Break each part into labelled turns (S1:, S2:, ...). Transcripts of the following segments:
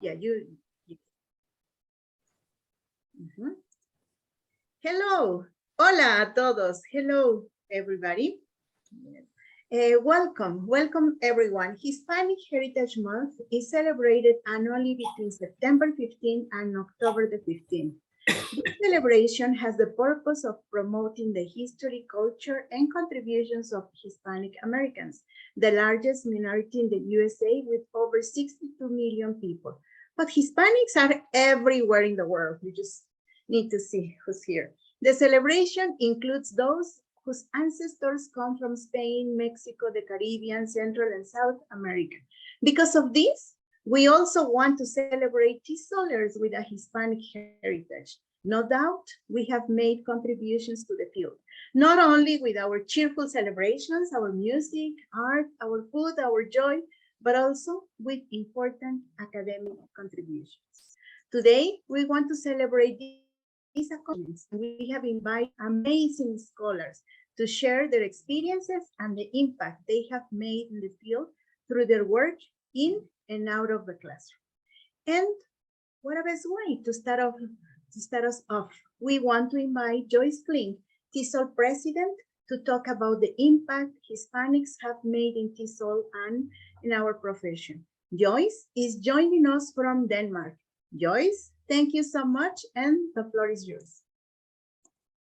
S1: Yeah, you. Mhm. Hello, hola a todos. Hello, everybody. Welcome everyone. Hispanic Heritage Month is celebrated annually between September 15 and October the 15th. This celebration has the purpose of promoting the history, culture, and contributions of Hispanic Americans, the largest minority in the USA with over 62 million people. But Hispanics are everywhere in the world. You just need to see who's here. The celebration includes those whose ancestors come from Spain, Mexico, the Caribbean, Central and South America. Because of this, we also want to celebrate TESOLers with a Hispanic heritage. No doubt, we have made contributions to the field, not only with our cheerful celebrations, our music, art, our food, our joy, but also with important academic contributions. Today, we want to celebrate these accomplishments. We have invited amazing scholars to share their experiences and the impact they have made in the field through their work in and out of the classroom. And what a best way to start us off. We want to invite Joyce Flynn, TESOL president, to talk about the impact Hispanics have made in TESOL and in our profession. Joyce is joining us from Denmark. Joyce, thank you so much, and the floor is yours.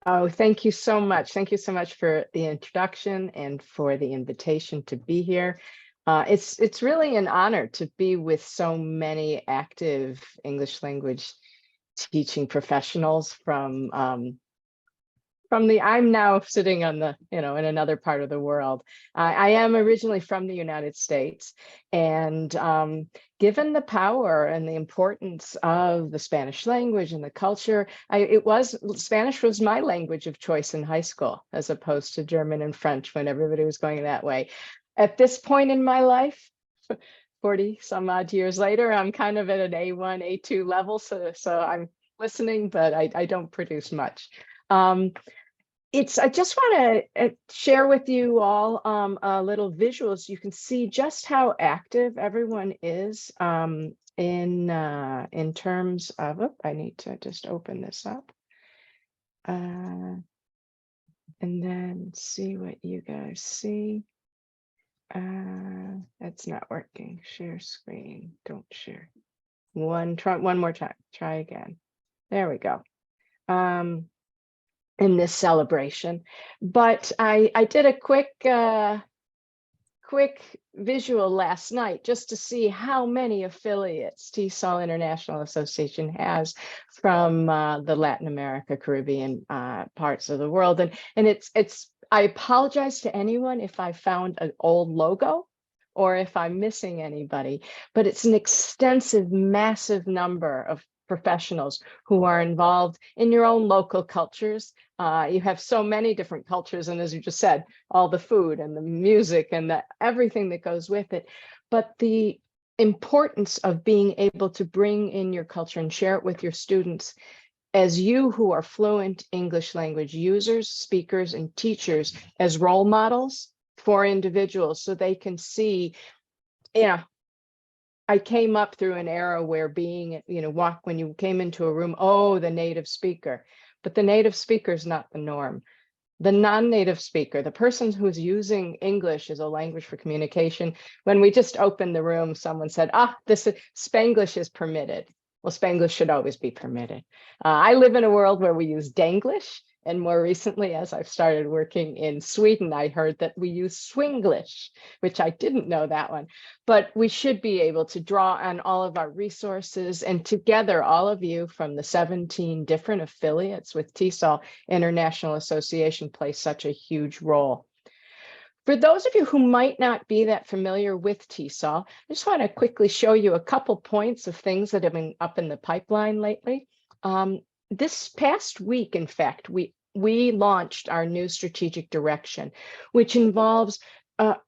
S2: Oh, thank you so much. Thank you so much for the introduction and for the invitation to be here. It's really an honor to be with so many active English language teaching professionals from I'm now sitting on the, in another part of the world. I am originally from the United States, and given the power and the importance of the Spanish language and the culture, Spanish was my language of choice in high school, as opposed to German and French when everybody was going that way. At this point in my life, 40 some odd years later, I'm kind of at an A1, A2 level. So I'm listening, but I don't produce much. I just want to share with you all a little visuals. You can see just how active everyone is in terms of, I need to just open this up and then see what you guys see. It's not working. Share screen. Don't share. One more time. Try again. There we go. In this celebration, but I did a quick visual last night just to see how many affiliates TESOL International Association has from the Latin America, Caribbean parts of the world, and it's. I apologize to anyone if I found an old logo or if I'm missing anybody, but it's an extensive, massive number of professionals who are involved in your own local cultures. You have so many different cultures, and as you just said, all the food and the music and everything that goes with it. But the importance of being able to bring in your culture and share it with your students, as you who are fluent English language users, speakers, and teachers, as role models for individuals, so they can see, I came up through an era where being, when you came into a room, oh, the native speaker, but the native speaker is not the norm. The non-native speaker, the person who's using English as a language for communication, when we just opened the room, someone said, Spanglish is permitted. Well, Spanglish should always be permitted. I live in a world where we use Danglish, and more recently, as I've started working in Sweden, I heard that we use Swinglish, which I didn't know that one. But we should be able to draw on all of our resources, and together, all of you from the 17 different affiliates with TESOL International Association play such a huge role. For those of you who might not be that familiar with TESOL, I just want to quickly show you a couple points of things that have been up in the pipeline lately. This past week, in fact, we launched our new strategic direction, which involves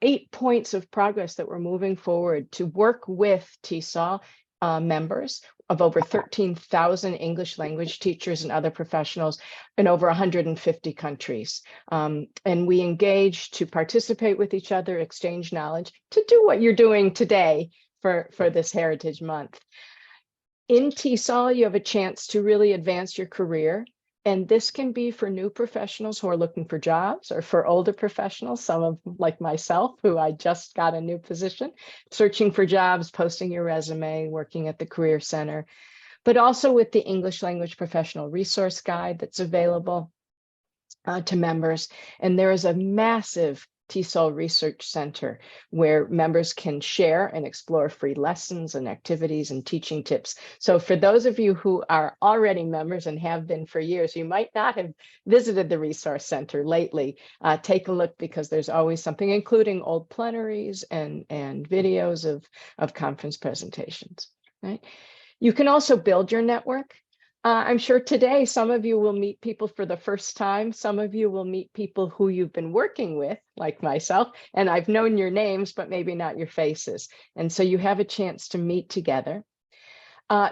S2: 8 points of progress that we're moving forward to work with TESOL members of over 13,000 English language teachers and other professionals in over 150 countries. And we engage to participate with each other, exchange knowledge, to do what you're doing today for this Heritage Month. In TESOL, you have a chance to really advance your career. And this can be for new professionals who are looking for jobs, or for older professionals, some of like myself, who I just got a new position, searching for jobs, posting your resume, working at the Career Center, but also with the English Language Professional Resource Guide that's available to members. And there is a massive TESOL Research Center where members can share and explore free lessons and activities and teaching tips. So for those of you who are already members and have been for years, you might not have visited the Resource Center lately. Take a look, because there's always something, including old plenaries and videos of conference presentations, right? You can also build your network. I'm sure today some of you will meet people for the first time. Some of you will meet people who you've been working with, like myself, and I've known your names, but maybe not your faces. And so you have a chance to meet together.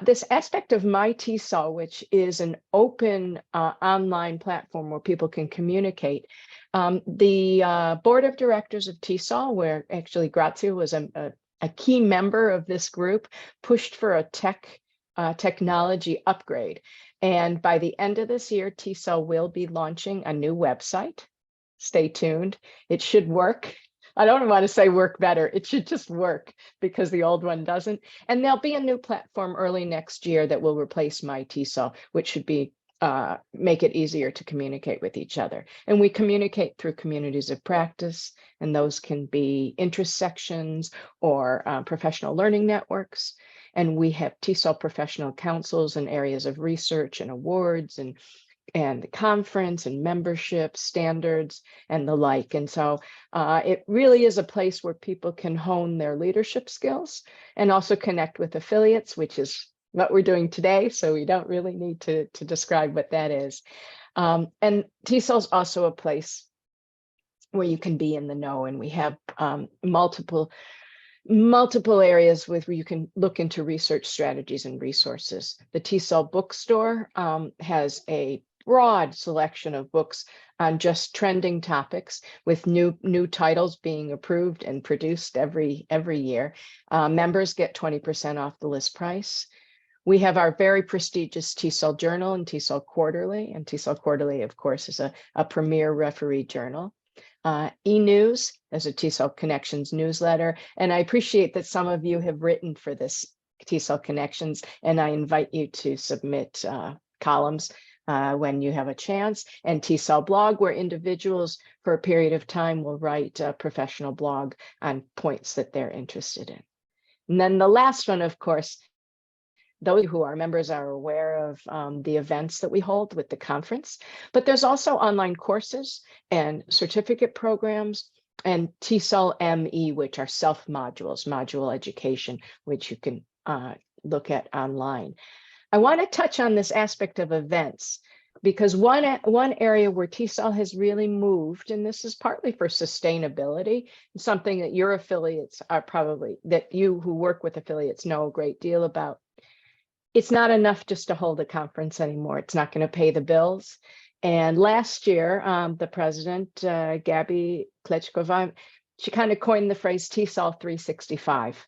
S2: This aspect of My TESOL, which is an open online platform where people can communicate. The board of directors of TESOL, where actually Grazia was a key member of this group, pushed for a technology upgrade. And by the end of this year, TESOL will be launching a new website. Stay tuned. It should work. I don't want to say work better. It should just work, because the old one doesn't. And there'll be a new platform early next year that will replace My TESOL, which should be make it easier to communicate with each other. And we communicate through communities of practice, and those can be interest sections or professional learning networks. And we have TESOL professional councils in areas of research and awards and the conference and membership standards and the like. And so it really is a place where people can hone their leadership skills and also connect with affiliates, which is what we're doing today. So we don't really need to describe what that is. And TESOL is also a place where you can be in the know. And we have multiple areas where you can look into research strategies and resources. The TESOL bookstore has a broad selection of books on just trending topics, with new titles being approved and produced every year. Members get 20% off the list price. We have our very prestigious TESOL Journal and TESOL Quarterly, and TESOL Quarterly, of course, is a premier referee journal. E-News, there's a TESOL Connections newsletter, and I appreciate that some of you have written for this TESOL Connections, and I invite you to submit columns when you have a chance. And TESOL Blog, where individuals for a period of time will write a professional blog on points that they're interested in. And then the last one, of course, those who are members are aware of the events that we hold with the conference, but there's also online courses and certificate programs and TESOL ME, which are self-modules, module education, which you can look at online. I want to touch on this aspect of events, because one area where TESOL has really moved, and this is partly for sustainability, something that your affiliates are probably, that you who work with affiliates know a great deal about. It's not enough just to hold a conference anymore. It's not going to pay the bills. And last year, the president, Gabby Klitschkova, she kind of coined the phrase TESOL 365.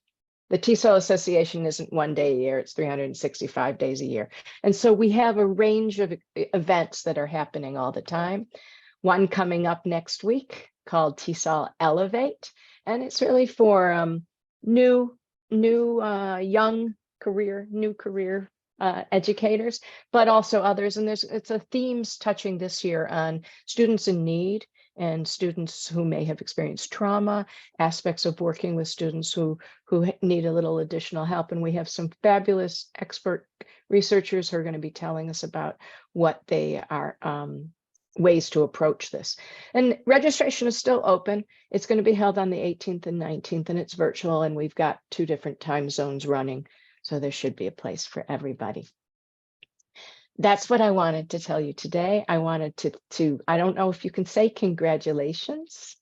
S2: The TESOL Association isn't one day a year, it's 365 days a year. And so we have a range of events that are happening all the time. One coming up next week called TESOL Elevate, and it's really for new young career educators, but also others. And it's a themes touching this year on students in need and students who may have experienced trauma, aspects of working with students who need a little additional help. And we have some fabulous expert researchers who are going to be telling us about what they are ways to approach this. And registration is still open. It's going to be held on the 18th and 19th, and it's virtual, and we've got 2 different time zones running. So there should be a place for everybody. That's what I wanted to tell you today. I wanted to I don't know if you can say congratulations,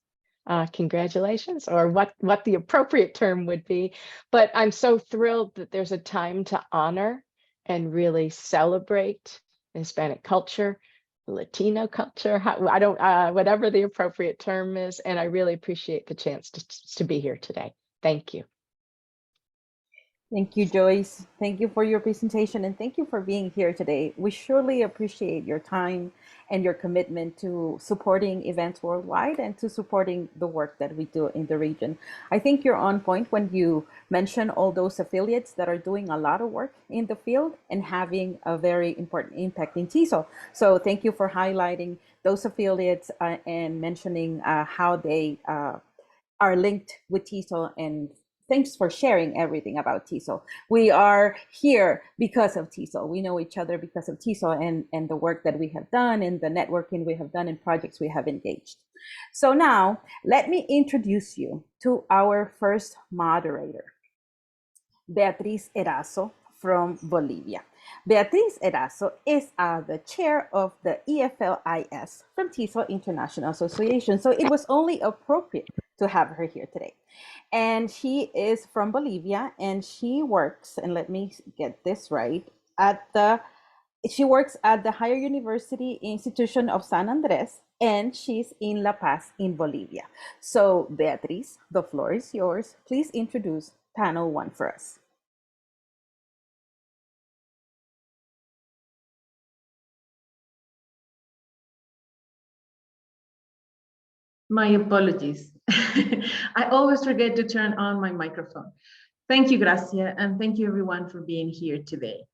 S2: or what the appropriate term would be, but I'm so thrilled that there's a time to honor and really celebrate Hispanic culture, Latino culture, whatever the appropriate term is. And I really appreciate the chance to be here today. Thank you.
S3: Thank you, Joyce. Thank you for your presentation and thank you for being here today. We surely appreciate your time and your commitment to supporting events worldwide and to supporting the work that we do in the region. I think you're on point when you mention all those affiliates that are doing a lot of work in the field and having a very important impact in TESOL. So thank you for highlighting those affiliates and mentioning how they are linked with TESOL, and thanks for sharing everything about TESOL. We are here because of TESOL. We know each other because of TESOL and the work that we have done and the networking we have done and projects we have engaged. So now let me introduce you to our first moderator, Beatriz Erazo from Bolivia. Beatriz Erazo is the chair of the EFLIS from TESOL International Association. So it was only appropriate to have her here today. And she is from Bolivia and she works, and let me get this right, she works at the Higher University Institution of San Andres, and she's in La Paz in Bolivia. So Beatriz, the floor is yours. Please introduce panel one for us.
S4: My apologies. I always forget to turn on my microphone. Thank you, Gracia, and thank you everyone for being here today.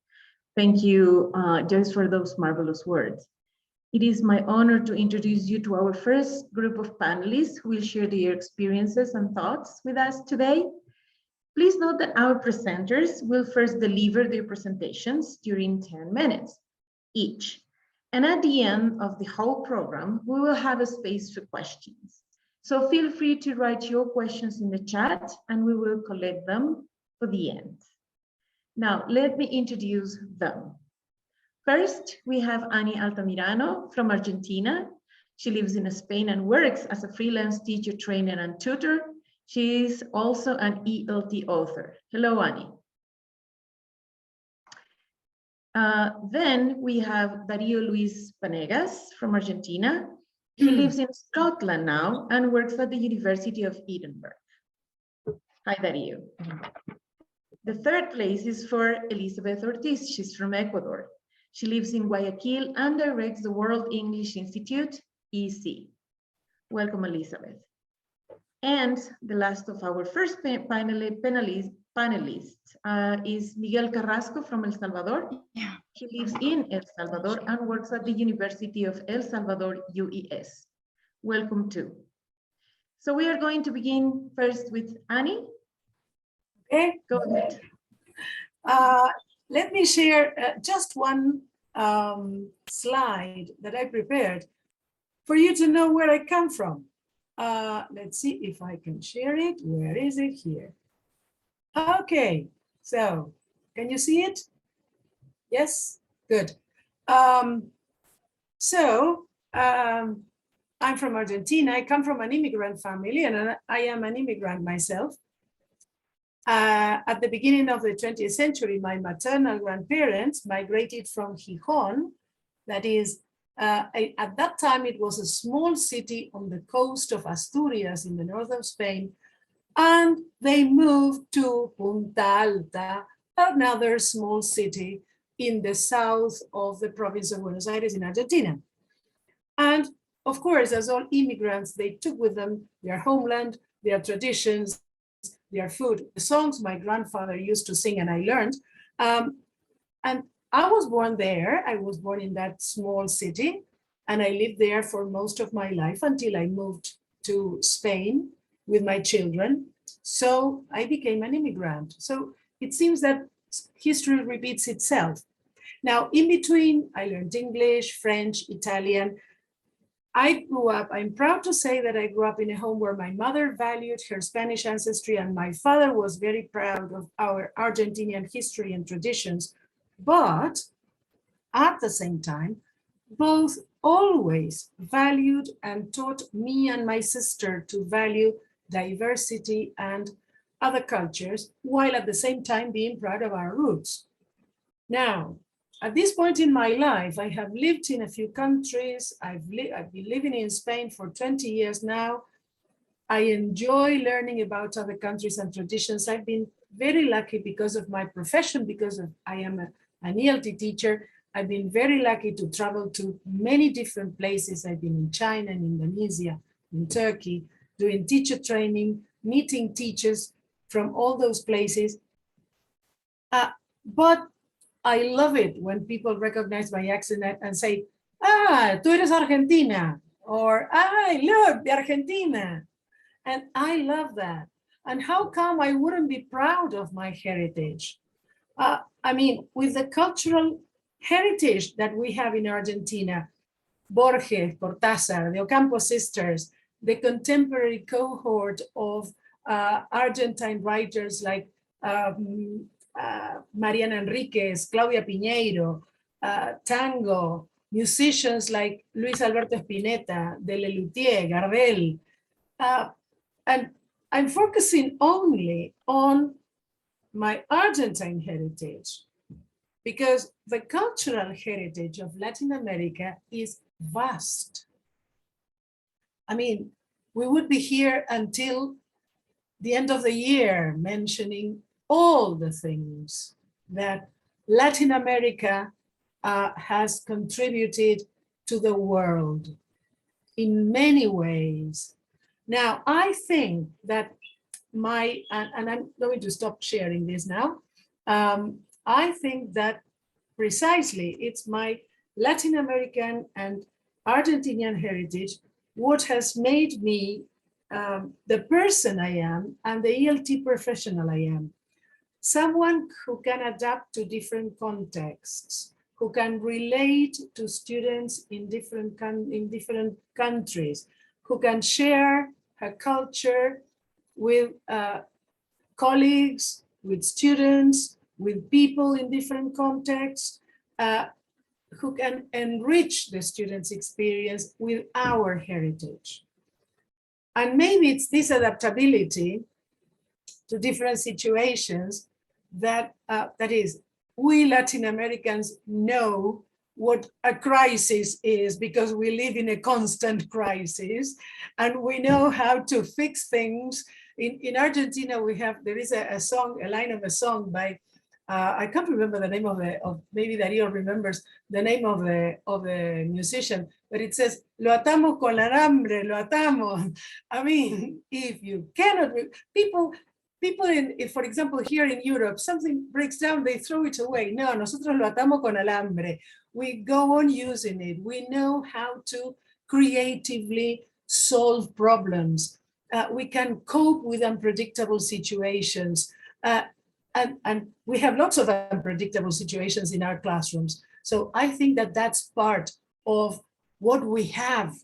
S4: Thank you, Joyce, for those marvelous words. It is my honor to introduce you to our first group of panelists who will share their experiences and thoughts with us today. Please note that our presenters will first deliver their presentations during 10 minutes each. And at the end of the whole program, we will have a space for questions. So feel free to write your questions in the chat and we will collect them for the end. Now, let me introduce them. First, we have Ani Altamirano from Argentina. She lives in Spain and works as a freelance teacher, trainer, and tutor. She is also an ELT author. Hello, Ani. Then we have Darío Luis Panegas from Argentina. He lives in Scotland now and works at the University of Edinburgh. Hi, Darío. The third place is for Elizabeth Ortiz. She's from Ecuador. She lives in Guayaquil and directs the World English Institute, EC. Welcome, Elizabeth. And the last of our first panelists is Miguel Carrasco from El Salvador.
S2: Yeah.
S4: He lives in El Salvador and works at the University of El Salvador, UES. Welcome too. So we are going to begin first with Annie.
S5: Okay.
S4: Go ahead.
S5: Let me share just one slide that I prepared for you to know where I come from. Let's see if I can share it. Where is it? Here. Okay, so can you see it? Yes, good. I'm from Argentina. I come from an immigrant family and I am an immigrant myself. At the beginning of the 20th century, my maternal grandparents migrated from Gijón, that is, at that time it was a small city on the coast of Asturias in the north of Spain, and they moved to Punta Alta, another small city in the south of the province of Buenos Aires in Argentina. And of course, as all immigrants, they took with them their homeland, their traditions, their food, the songs my grandfather used to sing and I learned. And I was born there. I was born in that small city and I lived there for most of my life until I moved to Spain with my children. So I became an immigrant. So it seems that history repeats itself. Now, in between, I learned English, French, Italian. I grew up, I'm proud to say that I grew up in a home where my mother valued her Spanish ancestry and my father was very proud of our Argentinian history and traditions. But at the same time, both always valued and taught me and my sister to value diversity and other cultures, while at the same time being proud of our roots. Now, at this point in my life, I have lived in a few countries. I've been living in Spain for 20 years now. I enjoy learning about other countries and traditions. I've been very lucky because of my profession, because of I am an ELT teacher. I've been very lucky to travel to many different places. I've been in China and Indonesia, in Turkey, doing teacher training, meeting teachers from all those places. But I love it when people recognize my accent and say, ah, tú eres Argentina, or, ah, look, de Argentina. And I love that. And how come I wouldn't be proud of my heritage? I mean, with the cultural heritage that we have in Argentina, Borges, Cortázar, the Ocampo sisters, the contemporary cohort of Argentine writers like Mariana Enriquez, Claudia Piñeiro, tango, musicians like Luis Alberto Spinetta, De Lelutier, Gardel. And I'm focusing only on my Argentine heritage because the cultural heritage of Latin America is vast. I mean, we would be here until the end of the year mentioning all the things that Latin America has contributed to the world in many ways. Now, I think that and I'm going to stop sharing this now. I think that precisely it's my Latin American and Argentinian heritage what has made me the person I am and the ELT professional I am. Someone who can adapt to different contexts, who can relate to students in different countries, who can share her culture with colleagues, with students, with people in different contexts, who can enrich the students' experience with our heritage. And maybe it's this adaptability to different situations that is, we Latin Americans know what a crisis is because we live in a constant crisis and we know how to fix things. In Argentina, there is a song, a line of a song by, I can't remember the name maybe Darío remembers the name of the musician, but it says, lo atamos con alambre, lo atamos. I mean, if you cannot, people for example, here in Europe, something breaks down, they throw it away. No, nosotros lo atamos con alambre. We go on using it. We know how to creatively solve problems. We can cope with unpredictable situations. And we have lots of unpredictable situations in our classrooms. So I think that that's part of what we have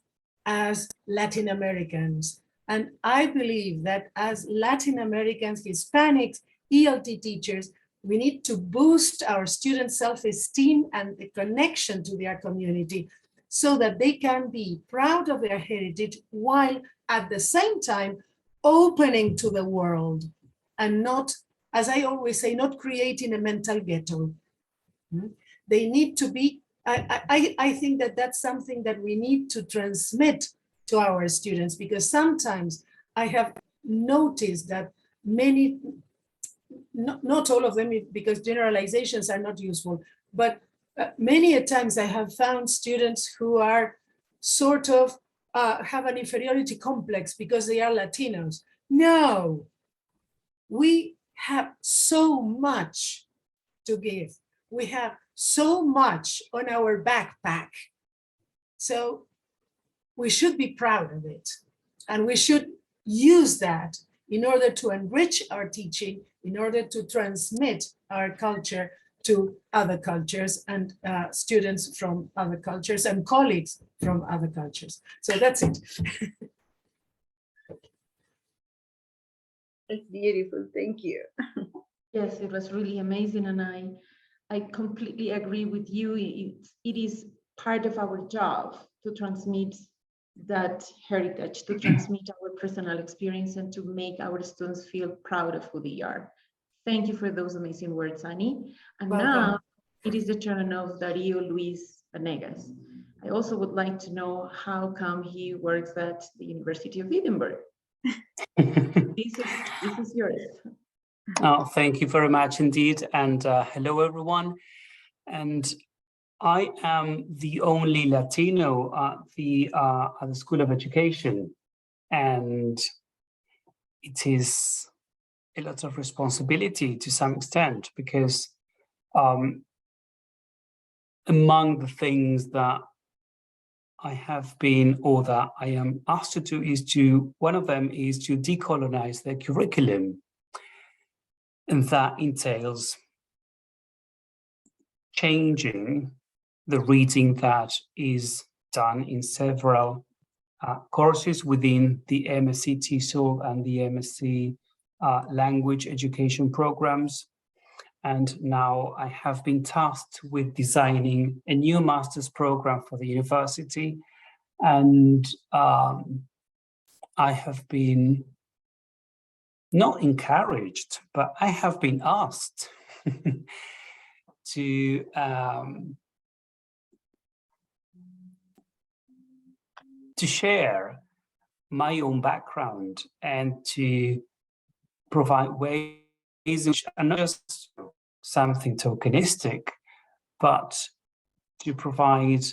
S5: as Latin Americans. And I believe that as Latin Americans, Hispanics, ELT teachers, we need to boost our students' self-esteem and the connection to their community so that they can be proud of their heritage while at the same time opening to the world and not, as I always say, not creating a mental ghetto. They need to be, I think that that's something that we need to transmit to our students, because sometimes I have noticed that many, not all of them, because generalizations are not useful, but many a times I have found students who are sort of have an inferiority complex because they are Latinos. No, we have so much to give. We have so much on our backpack. So we should be proud of it. And we should use that in order to enrich our teaching, in order to transmit our culture to other cultures and students from other cultures and colleagues from other cultures. So that's it.
S1: That's beautiful, thank you.
S4: Yes, it was really amazing, and I completely agree with you. It is part of our job to transmit that heritage, to transmit our personal experience, and to make our students feel proud of who they are. Thank you for those amazing words, Annie. And
S5: Welcome.
S4: now it is the turn of Darío Luis Vanegas. I also would like to know how come he works at the University of Edinburgh. This is yours.
S6: Thank you very much indeed. And hello, everyone. And I am the only Latino at the School of Education. And it is a lot of responsibility to some extent, because among the things that I have been, or that I am asked to do, one of them is to decolonize the curriculum. And that entails changing the reading that is done in several courses within the MSc TESOL and the MSc language education programs. And now I have been tasked with designing a new master's program for the university. And I have been not encouraged, but I have been asked to share my own background and to provide ways which are not just something tokenistic, but to provide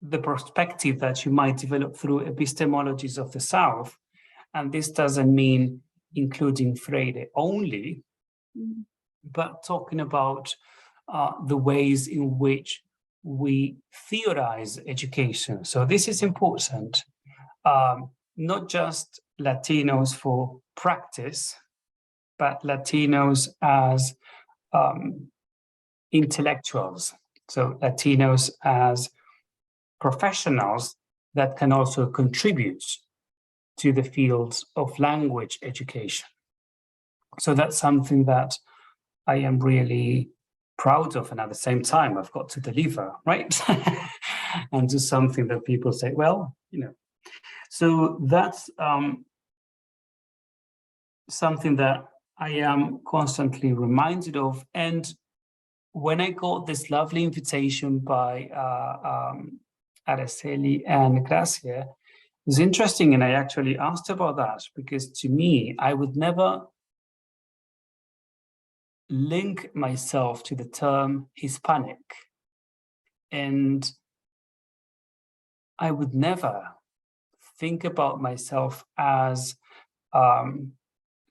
S6: the perspective that you might develop through epistemologies of the South. And this doesn't mean including Freire only, but talking about the ways in which we theorize education. So this is important, not just Latinos for practice, but Latinos as intellectuals. So Latinos as professionals that can also contribute to the fields of language education. So that's something that I am really proud of, and at the same time, I've got to deliver, right? And do something that people say, well, you know. So that's something that I am constantly reminded of. And when I got this lovely invitation by Araceli and Gracia, it was interesting, and I actually asked about that, because to me, I would never link myself to the term Hispanic. And I would never think about myself as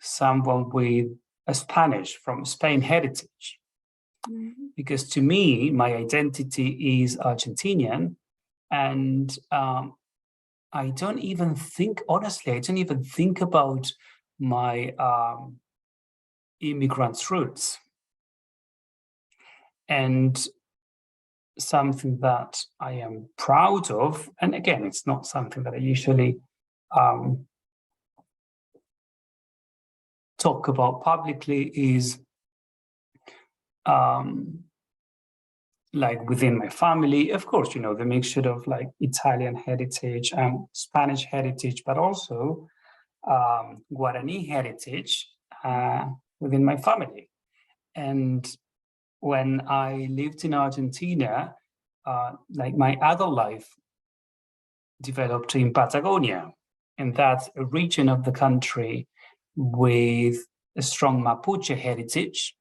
S6: someone with a Spanish from Spain heritage. Because to me, my identity is Argentinian. And I don't even think, honestly, I don't even think about my immigrant roots. And something that I am proud of, and again, it's not something that I usually talk about publicly, is like within my family, of course, you know, the mixture of like Italian heritage and Spanish heritage, but also Guarani heritage within my family. And when I lived in Argentina, like my adult life developed in Patagonia, and that's a region of the country with a strong Mapuche heritage.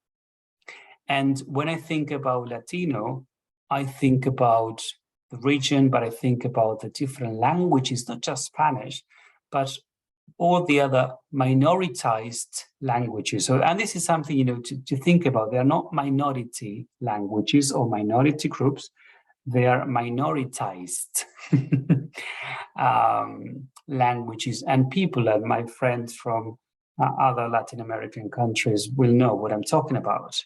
S6: And when I think about Latino, I think about the region, but I think about the different languages, not just Spanish, but all the other minoritized languages. So, and this is something, you know, to think about. They are not minority languages or minority groups. They are minoritized languages, and people, and my friends from other Latin American countries will know what I'm talking about.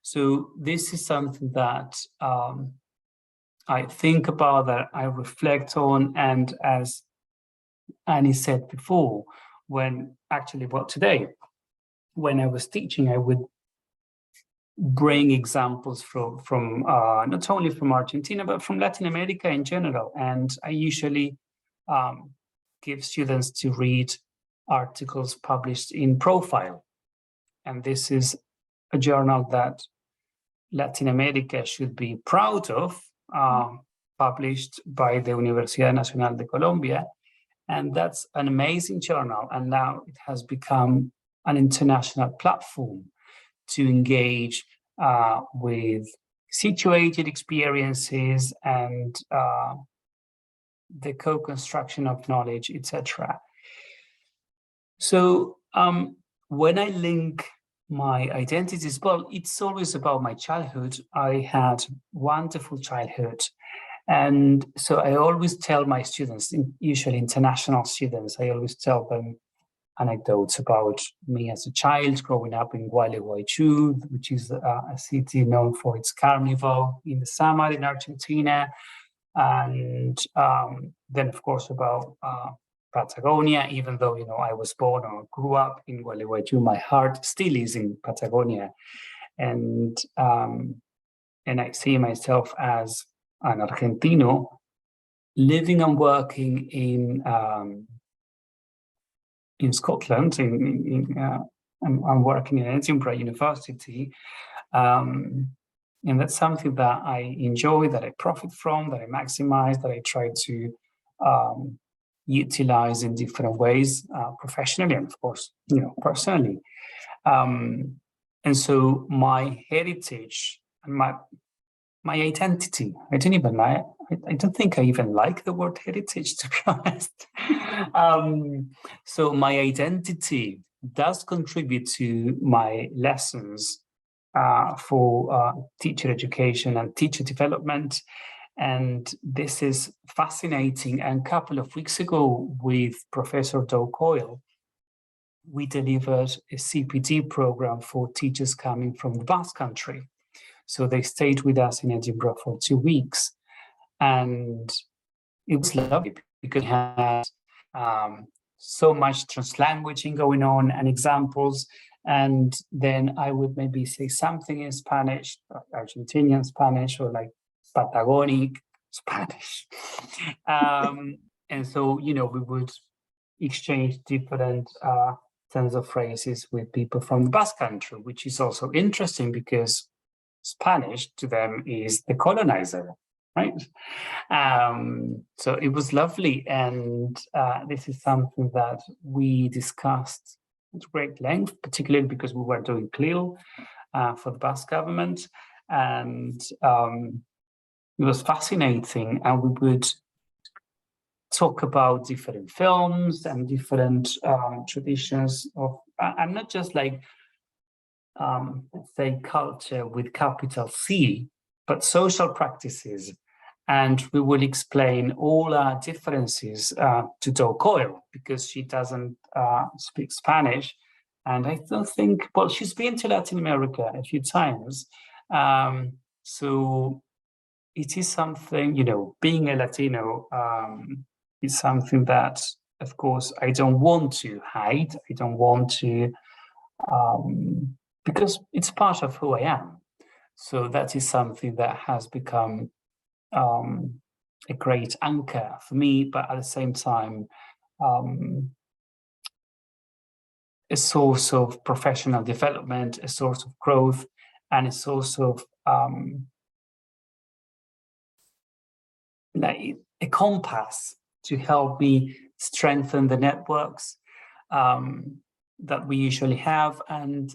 S6: So this is something that I think about, that I reflect on, and as Annie said before, today, when I was teaching, I would bring examples from not only from Argentina, but from Latin America in general. And I usually give students to read articles published in Profile. And this is a journal that Latin America should be proud of, published by the Universidad Nacional de Colombia. And that's an amazing journal. And now it has become an international platform to engage with situated experiences and the co-construction of knowledge, etc. So when I link my identities, well, it's always about my childhood. I had wonderful childhood. And so I always tell my students, usually international students, I always tell them anecdotes about me as a child growing up in Gualeguaychú, which is a city known for its carnival in the summer in Argentina. And then, of course, about Patagonia, even though, I was born or grew up in Gualeguaychú, my heart still is in Patagonia. And I see myself as an Argentino living and working in Scotland. I'm working in Edinburgh University, and that's something that I enjoy, that I profit from, that I maximize, that I try to utilize in different ways, professionally and of course, personally. And so my heritage and my identity, I don't think I even like the word heritage, to be honest. So my identity does contribute to my lessons for teacher education and teacher development. And this is fascinating. And a couple of weeks ago with Professor Doug Coyle, we delivered a CPD program for teachers coming from the Basque Country. So they stayed with us in Edinburgh for 2 weeks. And it was lovely because we had so much translanguaging going on and examples. And then I would maybe say something in Spanish, Argentinian Spanish, or like Patagonic Spanish. And so, we would exchange different terms of phrases with people from the Basque Country, which is also interesting because Spanish to them is the colonizer, right? So it was lovely. And this is something that we discussed at great length, particularly because we were doing CLIL for the Basque government. And it was fascinating. And we would talk about different films and different traditions of, and not just like, let's say, culture with capital C, but social practices. And we will explain all our differences to Doug Coyle, because she doesn't speak Spanish. And I don't think, well, she's been to Latin America a few times. So it is something, being a Latino is something that, of course, I don't want to hide. I don't want to, because it's part of who I am. So that is something that has become a great anchor for me, but at the same time, a source of professional development, a source of growth, and a source of like a compass to help me strengthen the networks that we usually have. And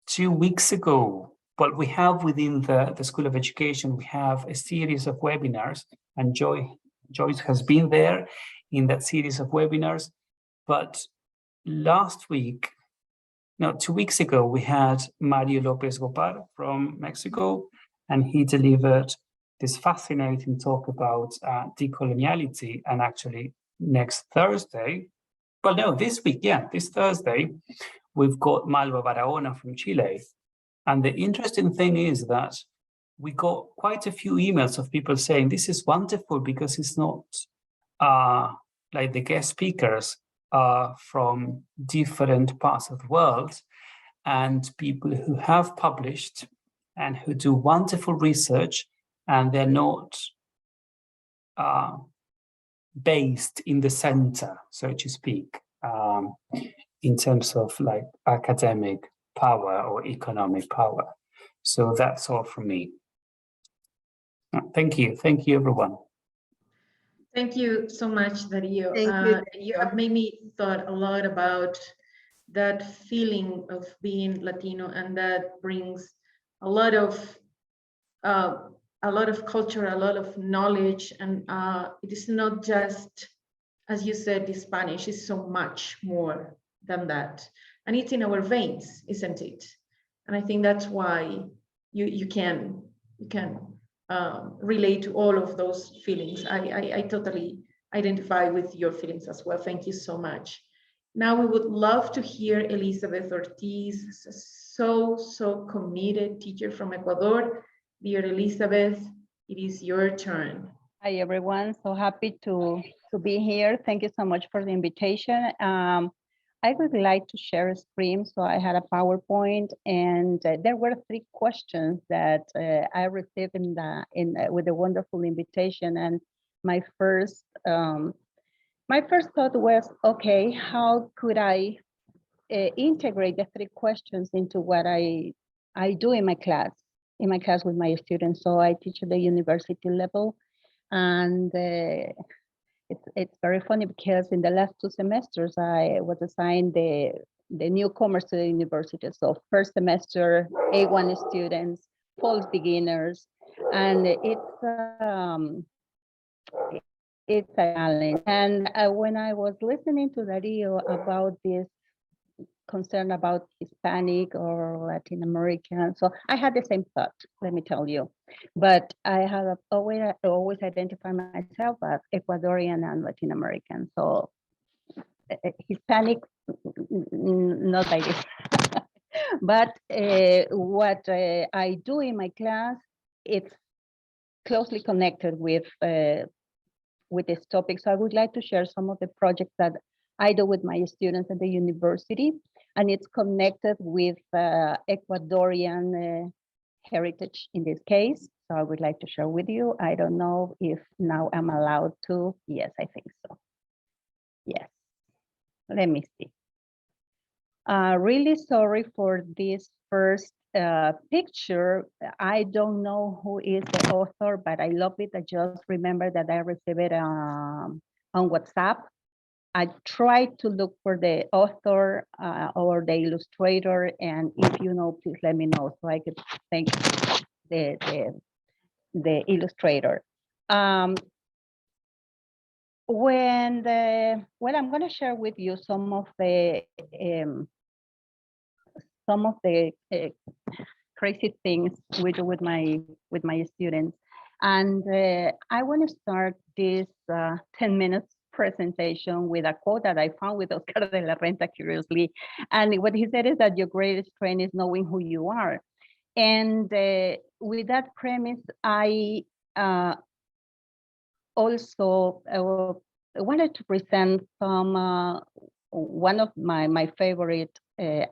S6: 2 weeks ago, well, we have within the School of Education, we have a series of webinars, and Joyce has been there in that series of webinars. But 2 weeks ago, we had Mario Lopez Gopar from Mexico, and he delivered this fascinating talk about decoloniality. And actually next Thursday, this week, this Thursday, we've got Malva Barahona from Chile. And the interesting thing is that we got quite a few emails of people saying, this is wonderful because it's not like the guest speakers are from different parts of the world, and people who have published and who do wonderful research, and they're not based in the center, so to speak, in terms of like academic power or economic power. So that's all from me. Thank you, everyone.
S4: Thank you so much, Darío.
S1: Thank you.
S4: You have made me thought a lot about that feeling of being Latino, and that brings a lot of culture, a lot of knowledge, and it is not just, as you said, the Spanish is so much more than that, and it's in our veins, isn't it? And I think that's why you can relate to all of those feelings. I totally identify with your feelings as well. Thank you so much. Now we would love to hear Elizabeth Ortiz, so committed teacher from Ecuador. Dear Elizabeth, it is your turn.
S7: Hi, everyone. So happy to be here. Thank you so much for the invitation. I would like to share a screen. So I had a PowerPoint, and there were 3 questions that I received with a wonderful invitation. And my first thought was, okay, how could I integrate the 3 questions into what I do in my class with my students? So I teach at the university level. And it's very funny because in the last 2 semesters, I was assigned the newcomers to the university. So first semester, A1 students, false beginners, and it's a challenge. And when I was listening to Darío about this concern about Hispanic or Latin American, so I had the same thought, let me tell you. But I have always identified myself as Ecuadorian and Latin American. So Hispanic, not like this. But what I do in my class, it's closely connected with this topic. So I would like to share some of the projects that I do with my students at the university, and it's connected with Ecuadorian heritage in this case. So I would like to share with you. I don't know if now I'm allowed to. Yes, I think so. Yes, let me see. Really sorry for this first picture. I don't know who is the author, but I love it. I just remember that I received it on WhatsApp. I tried to look for the author or the illustrator, and if you know, please let me know so I could thank the illustrator. Well, I'm going to share with you some of the crazy things we do with my students, and I want to start this 10 minutes presentation with a quote that I found with Oscar de la Renta, curiously. And what he said is that your greatest strength is knowing who you are. And with that premise, I also wanted to present some one of my favorite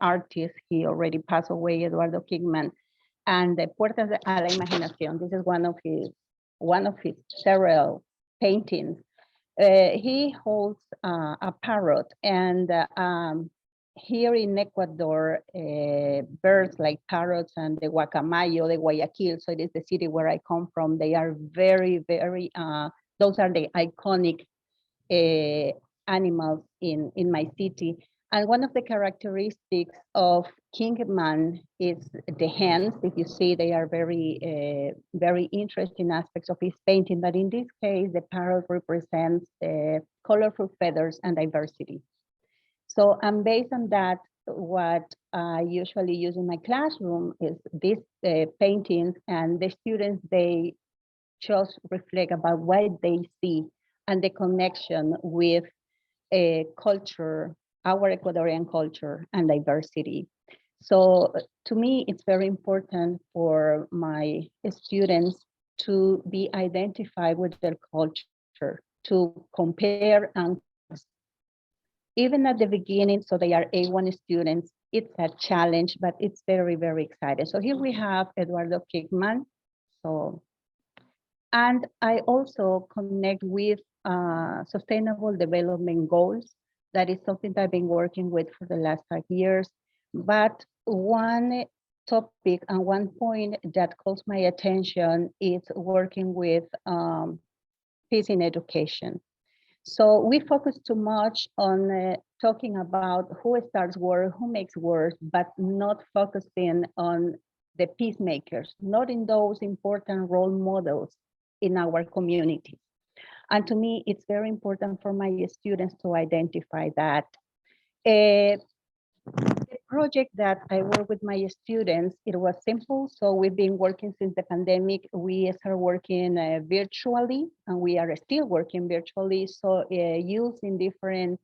S7: artists. He already passed away, Eduardo Kingman, and the Puertas a la Imaginación. This is one of his several paintings. He holds a parrot, and here in Ecuador, birds like parrots and the guacamayo, the Guayaquil, so it is the city where I come from, they are very, very, those are the iconic animals in my city. And one of the characteristics of Kingman is the hands. If you see, they are very, very interesting aspects of his painting. But in this case, the parrot represents colorful feathers and diversity. So, and based on that, what I usually use in my classroom is these paintings, and the students, they just reflect about what they see and the connection with culture, our Ecuadorian culture and diversity. So to me, it's very important for my students to be identified with their culture, to compare and even at the beginning, so they are A1 students, it's a challenge, but it's very, very exciting. So here we have Eduardo Kingman. So, and I also connect with sustainable development goals. That is something that I've been working with for the last 5 years. But one topic and one point that calls my attention is working with peace in education. So we focus too much on talking about who starts war, who makes wars, but not focusing on the peacemakers, not in those important role models in our community. And to me, it's very important for my students to identify that. The project that I work with my students, it was simple. So we've been working since the pandemic. We started working virtually, and we are still working virtually. So using different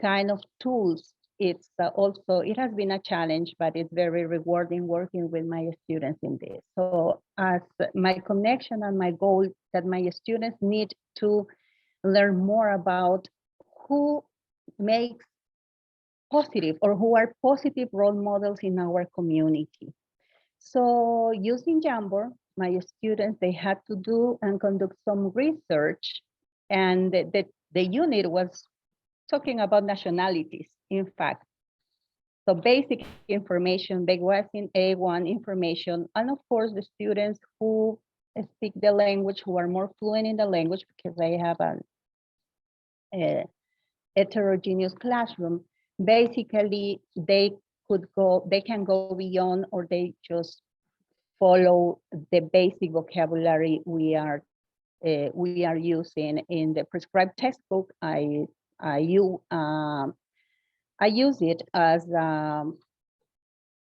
S7: kind of tools, it's also, it has been a challenge, but it's very rewarding working with my students in this. So as my connection and my goal that my students need to learn more about who makes positive or who are positive role models in our community. So using Jamboard, my students, they had to do and conduct some research, and the unit was talking about nationalities, in fact. So basic information, big was in A1 information, and of course the students who speak the language, who are more fluent in the language, because they have a heterogeneous classroom. Basically, they can go beyond, or they just follow the basic vocabulary we are using in the prescribed textbook. I use it as a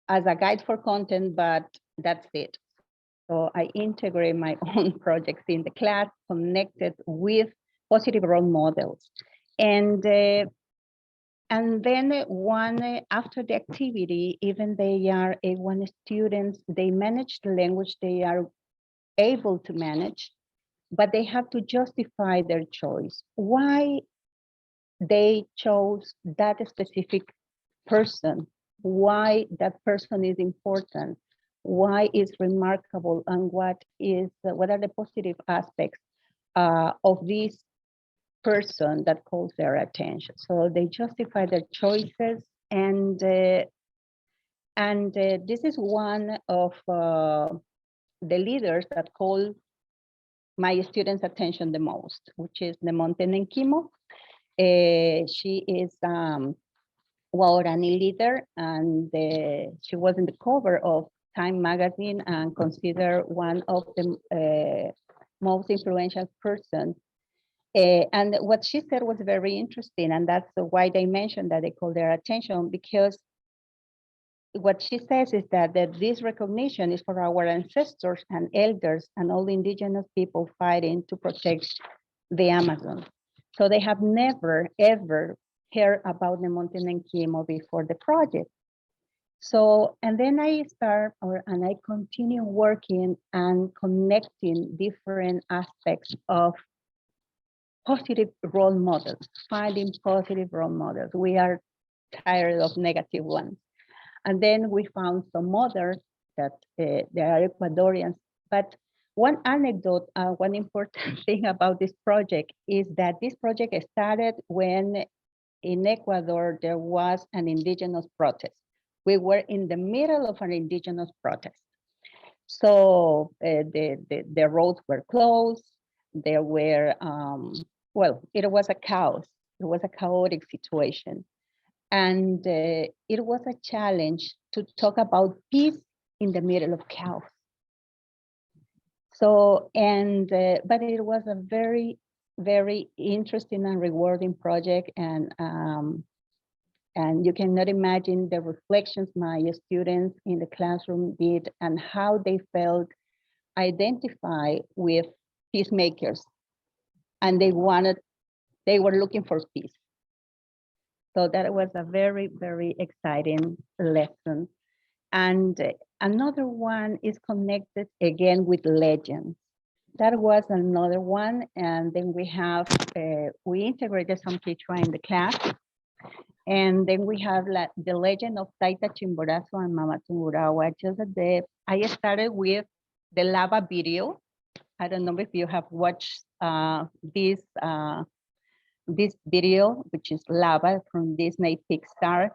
S7: guide for content, but that's it. So I integrate my own projects in the class connected with positive role models. And then after the activity, even they are A1 students, they manage the language they are able to manage, but they have to justify their choice. Why they chose that specific person, why that person is important, why it's remarkable, and what are the positive aspects of this person that calls their attention. So they justify their choices, and this is one of the leaders that call my students' attention the most, which is Nemonte Nenkimo. She is Waorani leader, and she was in the cover of Time magazine and considered one of the most influential persons. And what she said was very interesting, and that's why they mentioned that they call their attention, because what she says is that this recognition is for our ancestors and elders and all indigenous people fighting to protect the Amazon. So they have never, ever heard about the Nemonte Nenkimo before the project. So, and then I continue working and connecting different aspects of positive role models, finding positive role models. We are tired of negative ones. And then we found some others that they are Ecuadorians. But one anecdote, one important thing about this project is that this project started when in Ecuador there was an indigenous protest. We were in the middle of an indigenous protest. So the roads were closed. There were, well, it was a chaos. It was a chaotic situation. And it was a challenge to talk about peace in the middle of chaos. So, but it was a very, very interesting and rewarding project. And you cannot imagine the reflections my students in the classroom did and how they felt identified with peacemakers. And they were looking for peace. So that was a very, very exciting lesson. And another one is connected again with legends. That was another one. And then we have, we integrated some Quechua in the class. And then we have the legend of Taita Chimborazo and Mama Tungurawa. I started with the lava video. I don't know if you have watched this video, which is Lava from Disney Pixar.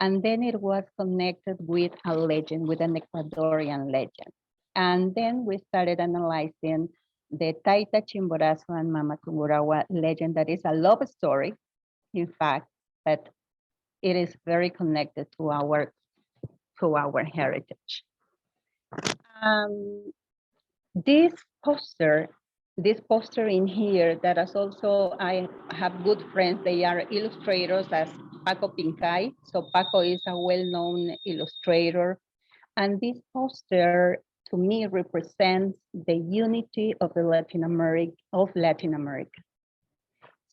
S7: And then it was connected with a legend, with an Ecuadorian legend. And then we started analyzing the Taita Chimborazo and Mama Tungurahua legend that is a love story, in fact, but it is very connected to our heritage. This poster in here that is also, I have good friends, they are illustrators as Paco Pincay. So Paco is a well-known illustrator. And this poster to me represents the unity of the Latin America.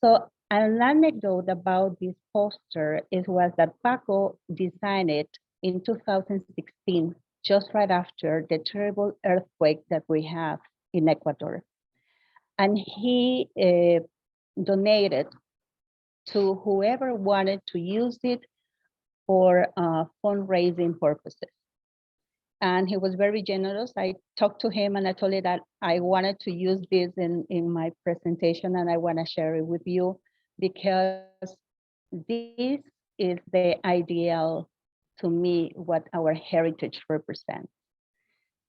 S7: So an anecdote about this poster was that Paco designed it in 2016, just right after the terrible earthquake that we have in Ecuador. And he donated to whoever wanted to use it for fundraising purposes. And he was very generous. I talked to him and I told him that I wanted to use this in my presentation and I want to share it with you because this is the ideal to me what our heritage represents.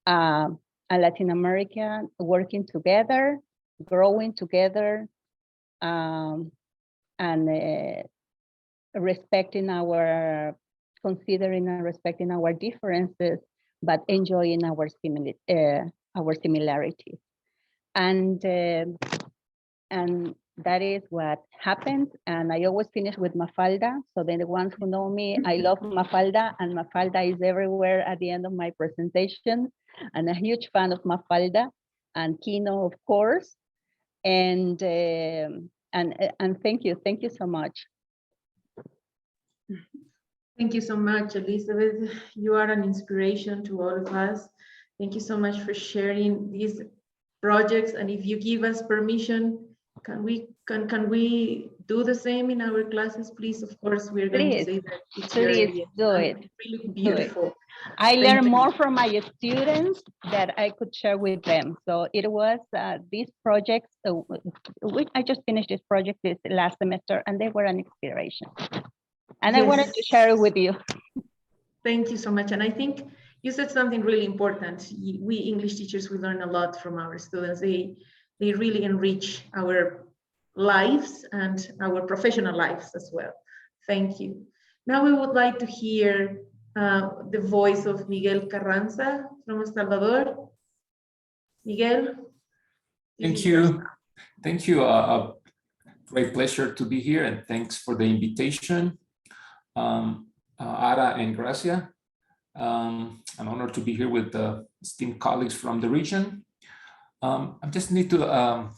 S7: And Latin America working together, growing together, and respecting considering and respecting our differences, but enjoying our similarities. And that is what happens. And I always finish with Mafalda. So then the ones who know me, I love Mafalda, and Mafalda is everywhere at the end of my presentation. I'm a huge fan of Mafalda and Kino, of course. And thank you so much.
S4: Thank you so much, Elizabeth. You are an inspiration to all of us. Thank you so much for sharing these projects. And if you give us permission, can we do the same in our classes, please? Of course, we're going to say that it's
S7: please do it.
S4: Really beautiful.
S7: I learn more from my students that I could share with them. So it was these projects, I just finished this project this last semester, and they were an inspiration. And yes. I wanted to share it with you.
S4: Thank you so much. And I think you said something really important. We English teachers, we learn a lot from our students. They really enrich our lives and our professional lives as well. Thank you. Now we would like to hear the voice of Miguel Carranza from El Salvador. Miguel.
S8: Thank you. Thank you. A great pleasure to be here, and thanks for the invitation. Ara and Gracia. An honor to be here with the esteemed colleagues from the region. I just need to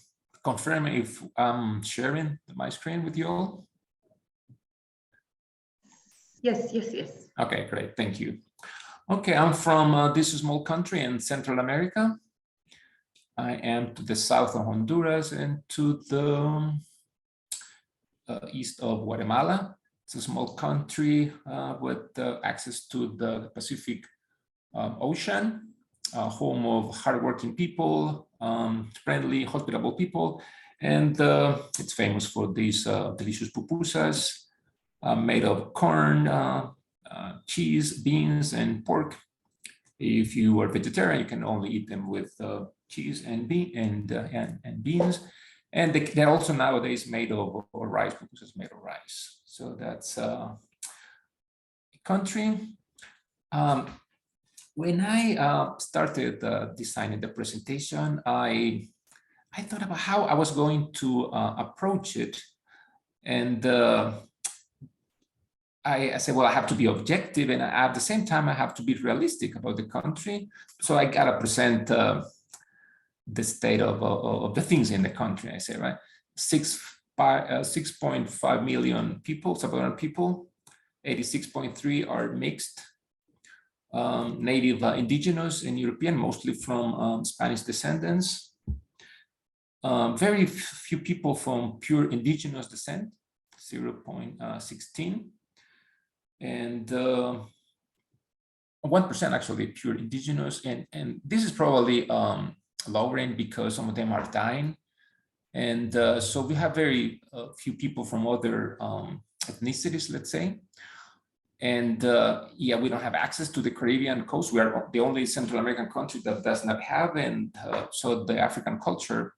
S8: confirm if I'm sharing my screen with you all.
S4: Yes, yes, yes.
S8: Okay, great, thank you. Okay, I'm from this small country in Central America. I am to the south of Honduras and to the east of Guatemala. It's a small country with access to the Pacific Ocean, home of hardworking people, friendly, hospitable people, and it's famous for these delicious pupusas made of corn, cheese, beans, and pork. If you are vegetarian, you can only eat them with cheese and beans. And they're also nowadays made of rice, pupusas made of rice. So that's a country. When I started designing the presentation, I thought about how I was going to approach it. And I said, well, I have to be objective, and at the same time, I have to be realistic about the country. So I gotta present the state of the things in the country. I say, right, 6.5 million people, Salvadoran people, 86.3 are mixed, native, indigenous, and European, mostly from Spanish descendants. Very few people from pure indigenous descent, 0.16. And 1% actually pure indigenous. And this is probably lowering because some of them are dying. And so we have very few people from other ethnicities, let's say. And yeah, we don't have access to the Caribbean coast. We are the only Central American country that does not have, and so the African culture,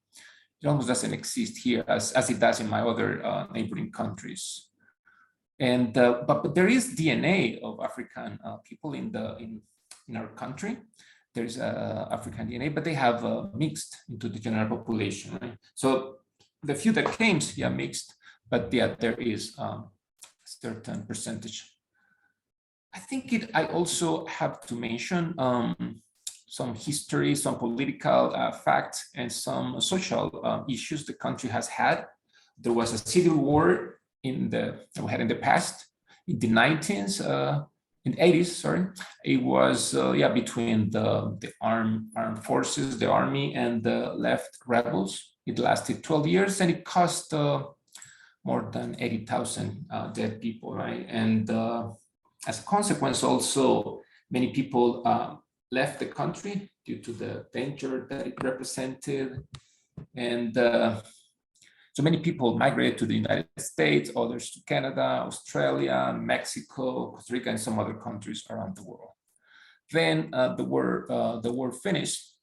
S8: it almost doesn't exist here as it does in my other neighboring countries. And but there is DNA of African people in our country. There's African DNA, but they have mixed into the general population, right? So the few that came, yeah, mixed, but yeah, there is a certain percentage. I think I also have to mention some history, some political facts, and some social issues the country has had. There was a civil war that we had in the past, in the 80s, sorry. It was between the armed forces, the army, and the left rebels. It lasted 12 years, and it cost more than 80,000 dead people, right? And as a consequence, also, many people left the country due to the danger that it represented. And so many people migrated to the United States, others to Canada, Australia, Mexico, Costa Rica, and some other countries around the world. Then the war finished.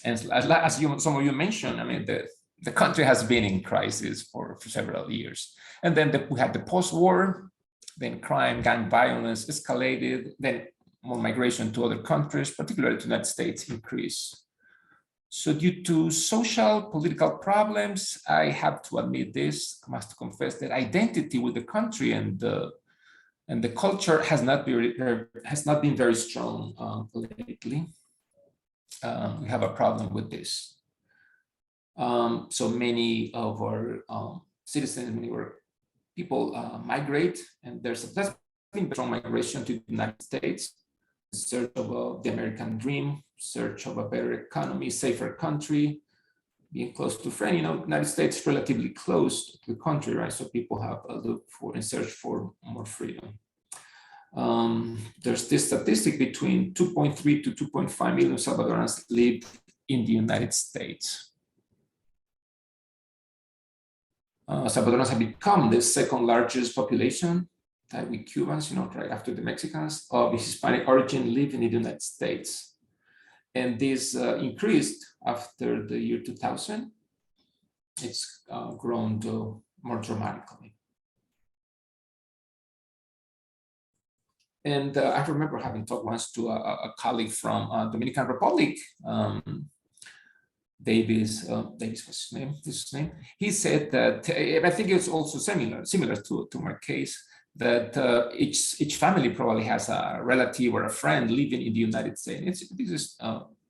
S8: And as some of you mentioned, I mean, the country has been in crisis for several years. And then we had the post-war. Then crime, gang violence escalated, then more migration to other countries, particularly to the United States, increased. So due to social, political problems, I have to admit this, I must confess that identity with the country and the culture has not been very strong lately. We have a problem with this. So many of our citizens, many of our people migrate, and that's been strong migration to the United States, in search of the American dream, search of a better economy, safer country, being close to friends. You know, the United States is relatively close to the country, right? So people have a look for and search for more freedom. There's this statistic between 2.3 to 2.5 million Salvadorans live in the United States. Salvadorans have become the second largest population, with Cubans, you know, right after the Mexicans, of Hispanic origin living in the United States. And this increased after the year 2000. It's grown more dramatically. And I remember having talked once to a colleague from Dominican Republic, Davis, what's his name? This his name. He said that I think it's also similar to my case, that each family probably has a relative or a friend living in the United States.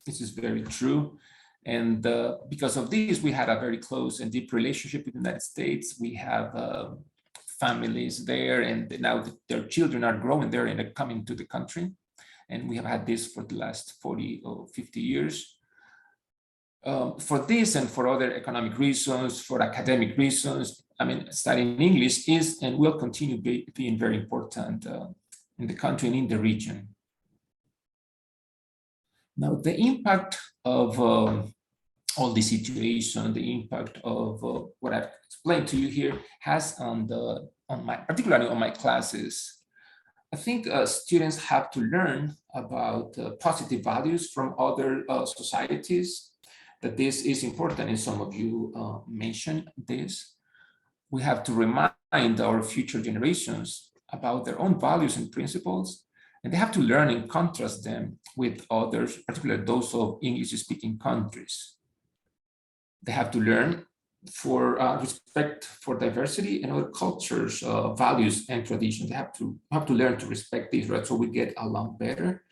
S8: This is very true, and because of this, we had a very close and deep relationship with the United States. We have families there, and now their children are growing there and are coming to the country, and we have had this for the last 40 or 50 years. For this and for other economic reasons, for academic reasons, I mean, studying English is and will continue being very important in the country and in the region. Now, the impact of all this situation, the impact of what I've explained to you here has particularly on my classes. I think students have to learn about positive values from other societies. That this is important, and some of you mentioned this. We have to remind our future generations about their own values and principles, and they have to learn and contrast them with others, particularly those of English-speaking countries. They have to learn for respect for diversity and other cultures, values, and traditions. They have to learn to respect these, right? So we get along better.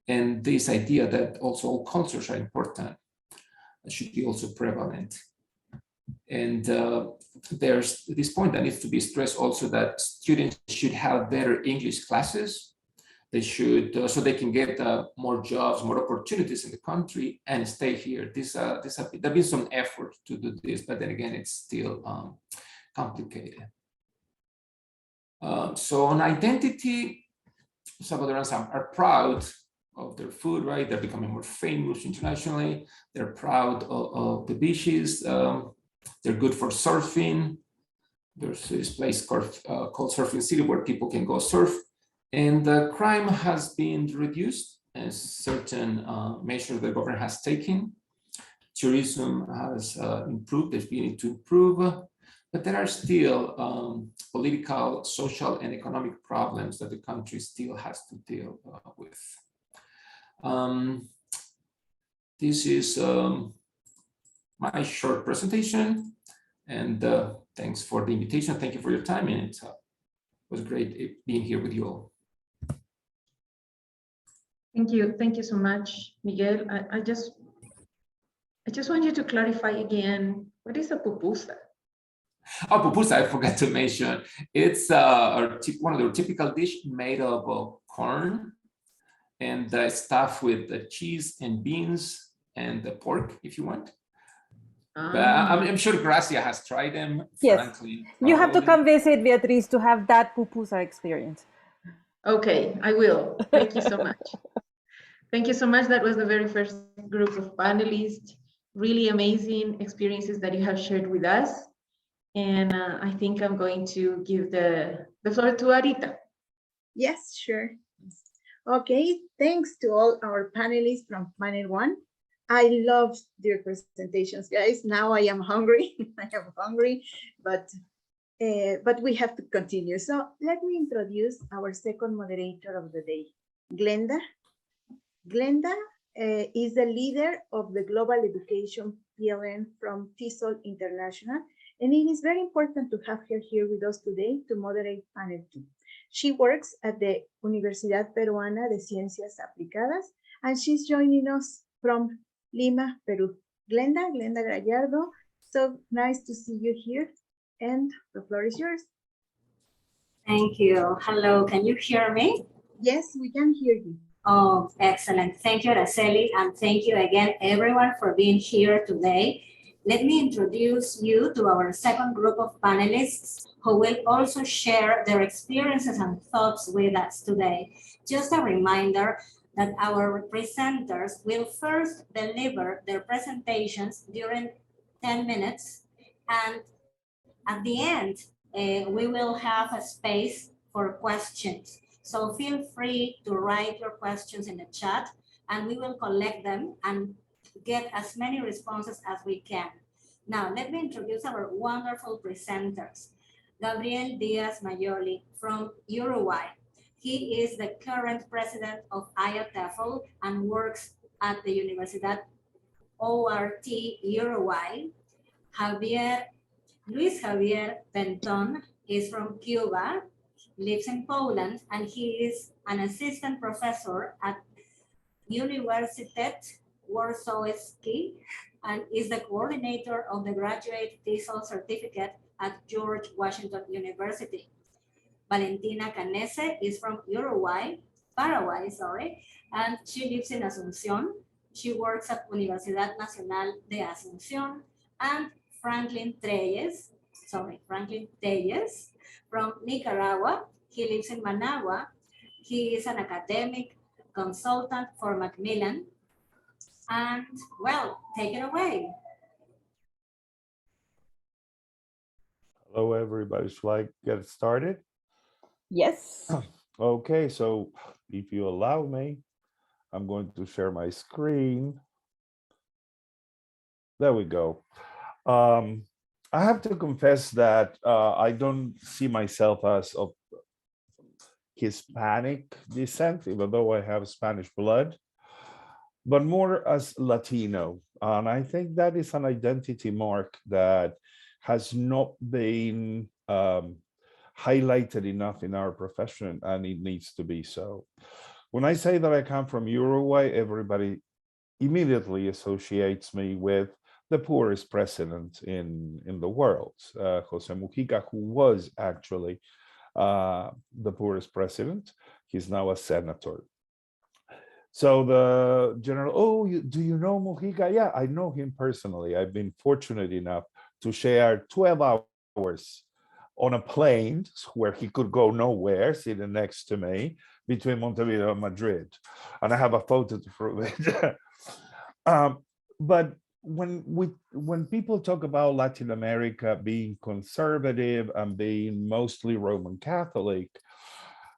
S8: And this idea that also all cultures are important should be also prevalent. And there's this point that needs to be stressed also, that students should have better English classes. They should, so they can get more jobs, more opportunities in the country and stay here. There's been some effort to do this, but then again, it's still complicated. So on identity, Salvadorans are proud of their food, right? They're becoming more famous internationally. They're proud of the beaches. They're good for surfing. There's this place called Surfing City where people can go surf. And the crime has been reduced as certain measures the government has taken. Tourism has improved, it's beginning to improve, but there are still political, social, and economic problems that the country still has to deal with. This is my short presentation, and thanks for the invitation. Thank you for your time, and it was great being here with you all.
S4: Thank you so much, Miguel. I just want you to clarify again, what is a pupusa?
S8: Oh, pupusa, I forgot to mention. It's one of the typical dish made of corn and stuffed with the cheese and beans and the pork, if you want. But I'm sure Gracia has tried them.
S3: Yes.
S8: Franklin,
S3: You have to
S8: probably.
S3: come visit, Beatriz, to have that pupusa experience.
S4: Okay, I will. Thank you so much. Thank you so much. That was the very first group of panelists. Really amazing experiences that you have shared with us. And I think I'm going to give the floor to Arita.
S1: Yes, sure. Okay, thanks to all our panelists from panel 1. I love their presentations, guys. Now I am hungry. I am hungry, but we have to continue. So let me introduce our second moderator of the day, Glenda. Glenda is the leader of the Global Education PLN from TESOL International, and it is very important to have her here with us today to moderate panel 2. She works at the Universidad Peruana de Ciencias Aplicadas, and she's joining us from Lima, Peru. Glenda Gallardo, so nice to see you here, and the floor is yours.
S9: Thank you. Hello, can you hear me?
S1: Yes, we can hear you.
S9: Oh, excellent. Thank you, Araceli, and thank you again, everyone, for being here today. Let me introduce you to our second group of panelists who will also share their experiences and thoughts with us today. Just a reminder that our presenters will first deliver their presentations during 10 minutes, and at the end, we will have a space for questions. So feel free to write your questions in the chat, and we will collect them and get as many responses as we can. Now, let me introduce our wonderful presenters. Gabriel Diaz Mayoli from Uruguay. He is the current president of IATEFL and works at the Universidad ORT Uruguay. Luis Javier Benton is from Cuba, lives in Poland, and he is an assistant professor at Uniwersytet Warszawski and is the coordinator of the graduate TESOL certificate at George Washington University. Valentina Canese is from Paraguay, and she lives in Asunción. She works at Universidad Nacional de Asunción. And Franklin Telles from Nicaragua. He lives in Managua. He is an academic consultant for Macmillan. And well, take it away.
S10: Hello, everybody. Shall I get started?
S3: Yes.
S10: Okay, so if you allow me, I'm going to share my screen. There we go. I have to confess that I don't see myself as of Hispanic descent, even though I have Spanish blood, but more as Latino. And I think that is an identity mark that has not been highlighted enough in our profession, and it needs to be so. When I say that I come from Uruguay, everybody immediately associates me with the poorest president in the world, Jose Mujica, who was actually the poorest president. He's now a senator. So the general, oh, do you know Mujica? Yeah, I know him personally. I've been fortunate enough to share 12 hours on a plane where he could go nowhere, sitting next to me, between Montevideo and Madrid. And I have a photo to prove it. But when people talk about Latin America being conservative and being mostly Roman Catholic,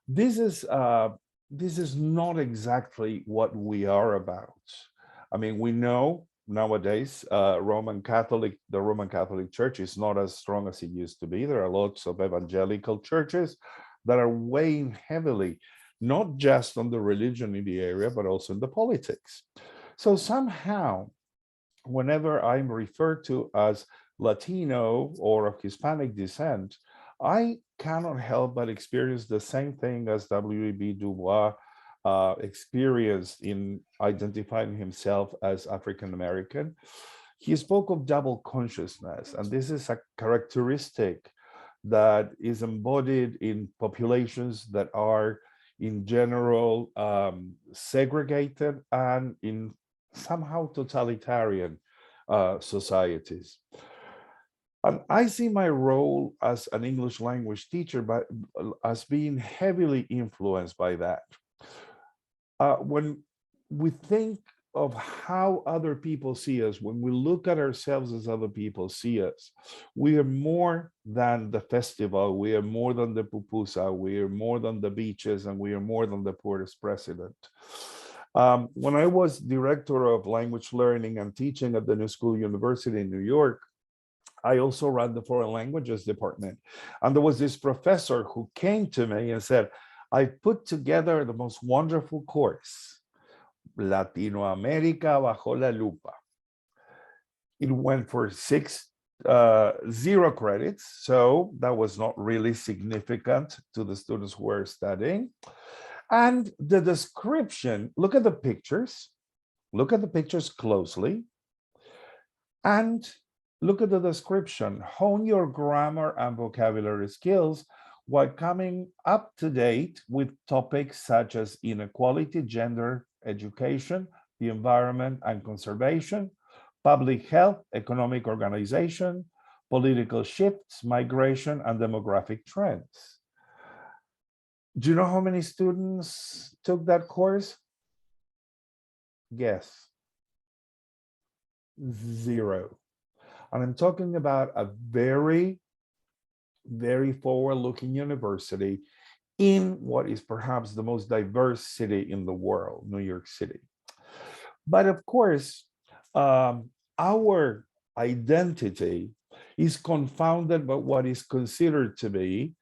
S10: This is not exactly what we are about. I mean, we know nowadays the Roman Catholic Church is not as strong as it used to be. There are lots of evangelical churches that are weighing heavily, not just on the religion in the area, but also in the politics. So somehow, whenever I'm referred to as Latino or of Hispanic descent, I cannot help but experience the same thing as W.E.B. Du Bois experienced in identifying himself as African American. He spoke of double consciousness, and this is a characteristic that is embodied in populations that are in general segregated and in somehow totalitarian societies. And I see my role as an English language teacher as being heavily influenced by that. When we think of how other people see us, when we look at ourselves as other people see us, we are more than the festival, we are more than the pupusa, we are more than the beaches, and we are more than the poorest president. When I was director of language learning and teaching at the New School University in New York, I also ran the foreign languages department. And there was this professor who came to me and said, I put together the most wonderful course, Latinoamérica bajo la lupa. It went for 0 credits, so that was not really significant to the students who were studying. And the description, look at the pictures closely, and look at the description. Hone your grammar and vocabulary skills while coming up to date with topics such as inequality, gender, education, the environment and conservation, public health, economic organization, political shifts, migration, and demographic trends. Do you know how many students took that course? Guess. 0. And I'm talking about a very, very forward-looking university in what is perhaps the most diverse city in the world, New York City. But of course, our identity is confounded by what is considered to be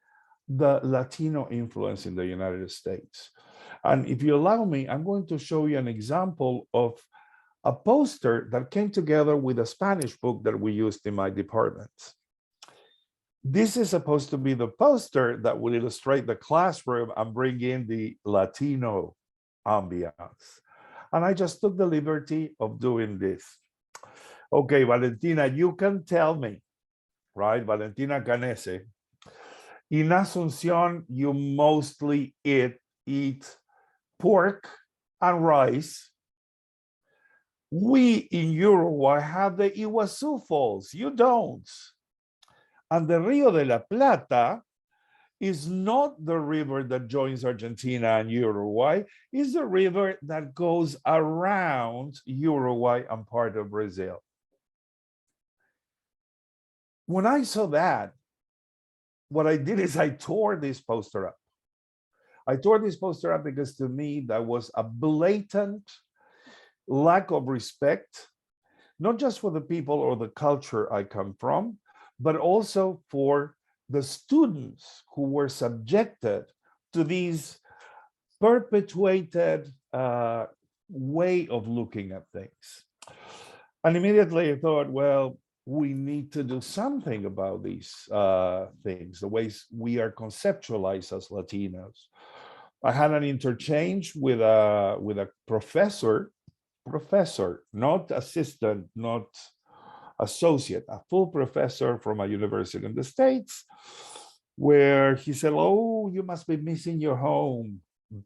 S10: the Latino influence in the United States. And if you allow me, I'm going to show you an example of a poster that came together with a Spanish book that we used in my department. This is supposed to be the poster that will illustrate the classroom and bring in the Latino ambiance. And I just took the liberty of doing this. Okay, Valentina, you can tell me, right? Valentina Canese. In Asunción, you mostly eat pork and rice. We in Uruguay have the Iguazu Falls, you don't. And the Rio de la Plata is not the river that joins Argentina and Uruguay, it's the river that goes around Uruguay and part of Brazil. When I saw that, what I did is I tore this poster up. I tore this poster up because to me, that was a blatant lack of respect, not just for the people or the culture I come from, but also for the students who were subjected to these perpetuated way of looking at things. And immediately I thought, well, we need to do something about these things, the ways we are conceptualized as Latinos. I had an interchange with a professor, not assistant, not associate, a full professor from a university in the States, where he said, oh, you must be missing your home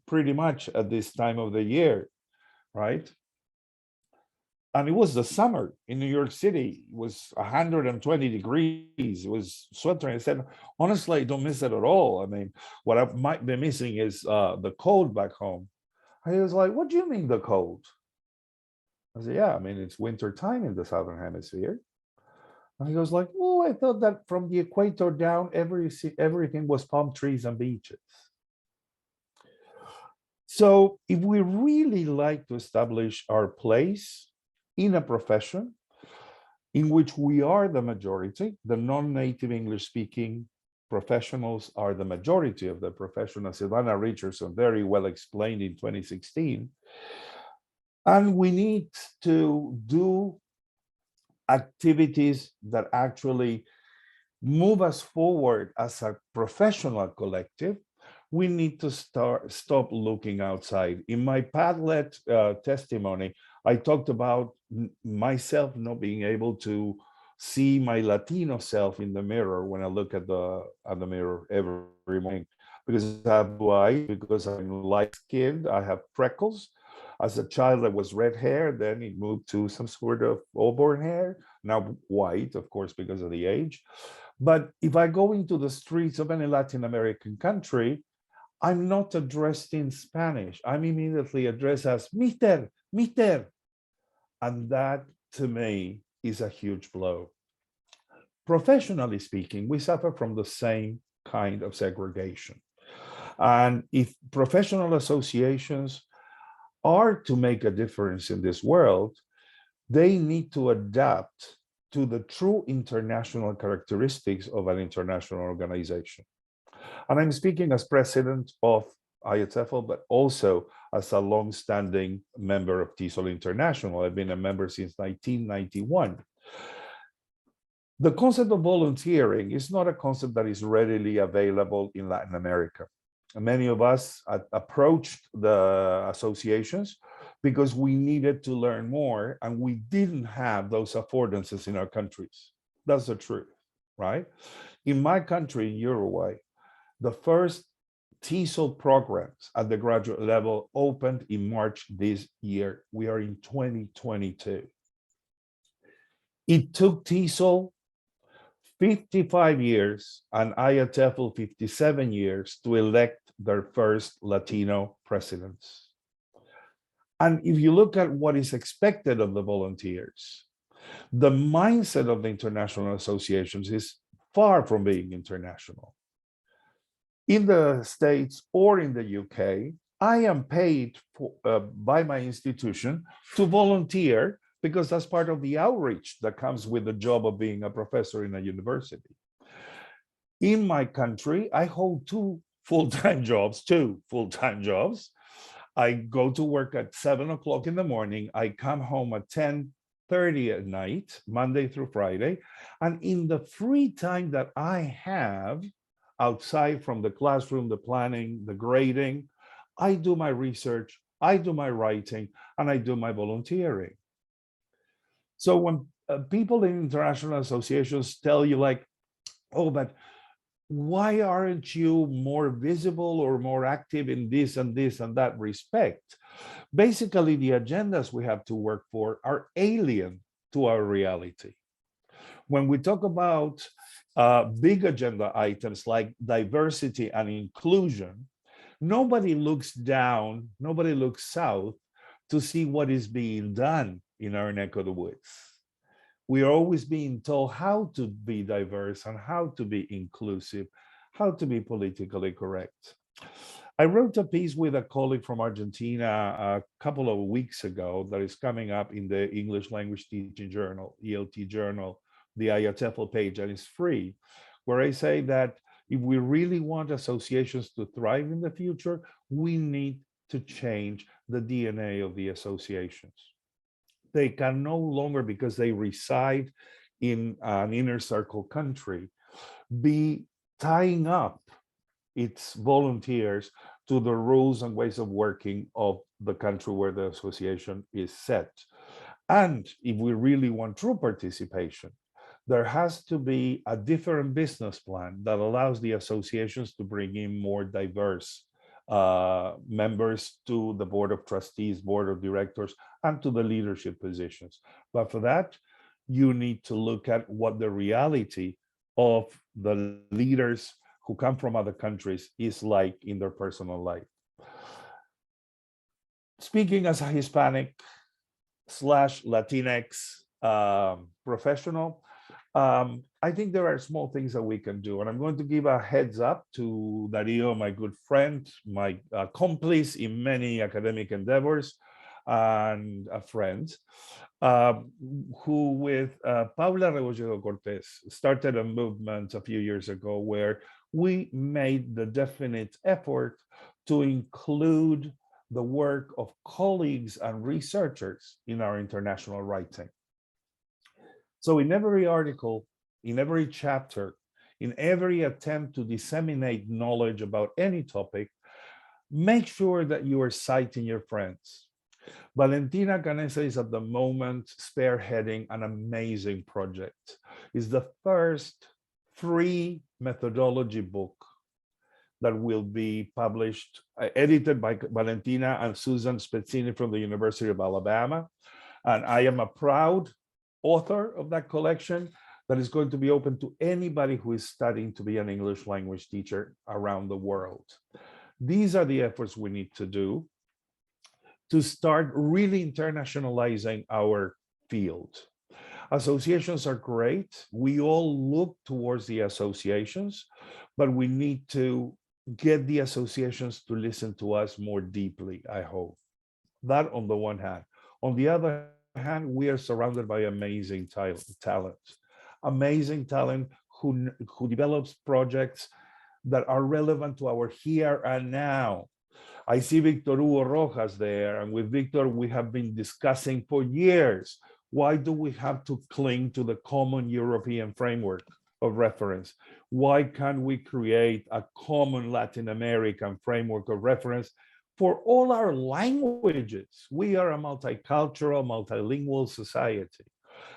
S10: pretty much at this time of the year, right? And it was the summer in New York City. It was 120 degrees. It was sweltering. I said, honestly, I don't miss it at all. I mean, what I might be missing is the cold back home. And he was like, what do you mean the cold? I said, yeah, I mean, it's winter time in the Southern Hemisphere. And he goes like, oh, I thought that from the equator down, everything was palm trees and beaches. So if we really like to establish our place in a profession in which we are the majority, the non-native English speaking professionals are the majority of the profession, as Ivana Richardson very well explained in 2016. And we need to do activities that actually move us forward as a professional collective. We need to stop looking outside. In my Padlet testimony, I talked about myself not being able to see my Latino self in the mirror when I look at the mirror every morning, because I have blue eyes, because I'm light-skinned, I have freckles. As a child, I was red hair, then it moved to some sort of auburn hair, now white, of course, because of the age. But if I go into the streets of any Latin American country, I'm not addressed in Spanish. I'm immediately addressed as Mister, Mister. And that, to me, is a huge blow. Professionally speaking, we suffer from the same kind of segregation. And if professional associations are to make a difference in this world, they need to adapt to the true international characteristics of an international organization. And I'm speaking as president of IATEFL, but also as a long-standing member of TESOL International. I've been a member since 1991. The concept of volunteering is not a concept that is readily available in Latin America. Many of us approached the associations because we needed to learn more and we didn't have those affordances in our countries. That's the truth, right? In my country, Uruguay, the first TESOL programs at the graduate level opened in March this year. We are in 2022. It took TESOL 55 years and IATEFL 57 years to elect their first Latino presidents. And if you look at what is expected of the volunteers, the mindset of the international associations is far from being international. In the States or in the UK, I am paid by my institution to volunteer because that's part of the outreach that comes with the job of being a professor in a university. In my country, I hold two full-time jobs. I go to work at 7 o'clock in the morning. I come home at 10:30 at night, Monday through Friday. And in the free time that I have, outside from the classroom, the planning, the grading, I do my research, I do my writing, and I do my volunteering. So when people in international associations tell you like, oh, but why aren't you more visible or more active in this and that respect? Basically, the agendas we have to work for are alien to our reality. When we talk about big agenda items like diversity and inclusion, nobody looks down, nobody looks south to see what is being done in our neck of the woods. We are always being told how to be diverse and how to be inclusive, how to be politically correct. I wrote a piece with a colleague from Argentina a couple of weeks ago that is coming up in the English Language Teaching Journal, ELT Journal, the IATEFL page, and it's free, where I say that if we really want associations to thrive in the future, we need to change the DNA of the associations. They can no longer, because they reside in an inner circle country, be tying up its volunteers to the rules and ways of working of the country where the association is set. And if we really want true participation, there has to be a different business plan that allows the associations to bring in more diverse members to the board of trustees, board of directors, and to the leadership positions. But for that, you need to look at what the reality of the leaders who come from other countries is like in their personal life. Speaking as a Hispanic / Latinx professional, I think there are small things that we can do, and I'm going to give a heads up to Dario, my good friend, my accomplice in many academic endeavors, and a friend, who with Paula Rebolledo Cortés started a movement a few years ago where we made the definite effort to include the work of colleagues and researchers in our international writing. So in every article, in every chapter, in every attempt to disseminate knowledge about any topic, make sure that you are citing your friends. Valentina Canessa is at the moment spearheading an amazing project. It's the first free methodology book that will be published, edited by Valentina and Susan Spezzini from the University of Alabama. And I am a proud author of that collection that is going to be open to anybody who is studying to be an English language teacher around the world. These are the efforts we need to do to start really internationalizing our field. Associations are great. We all look towards the associations, but we need to get the associations to listen to us more deeply, I hope. That on the one hand. On the other hand, we are surrounded by amazing talent who develops projects that are relevant to our here and now. I see Victor Hugo Rojas there, and with Victor, we have been discussing for years, why do we have to cling to the common European framework of reference? Why can't we create a common Latin American framework of reference for all our languages? We are a multicultural, multilingual society.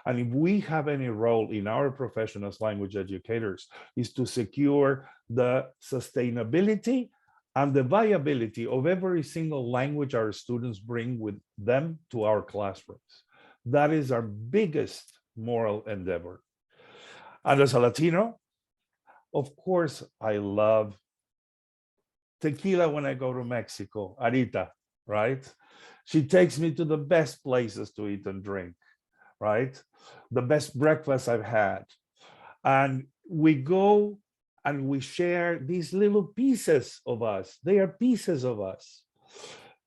S10: And if we have any role in our profession as language educators, is to secure the sustainability and the viability of every single language our students bring with them to our classrooms. That is our biggest moral endeavor. And as a Latino, of course, I love tequila when I go to Mexico, Arita, right? She takes me to the best places to eat and drink, right? The best breakfast I've had. And we go and we share these little pieces of us. They are pieces of us.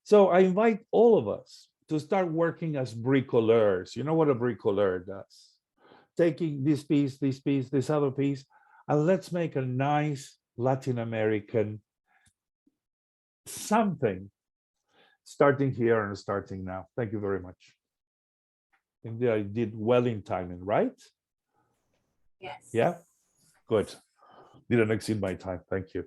S10: So I invite all of us to start working as bricoleurs. You know what a bricoleur does? Taking this piece, this other piece, and let's make a nice Latin American something, starting here and starting now. Thank you very much. I think I did well in timing, right?
S9: Yes.
S10: Yeah, good. Didn't exceed my time. Thank you.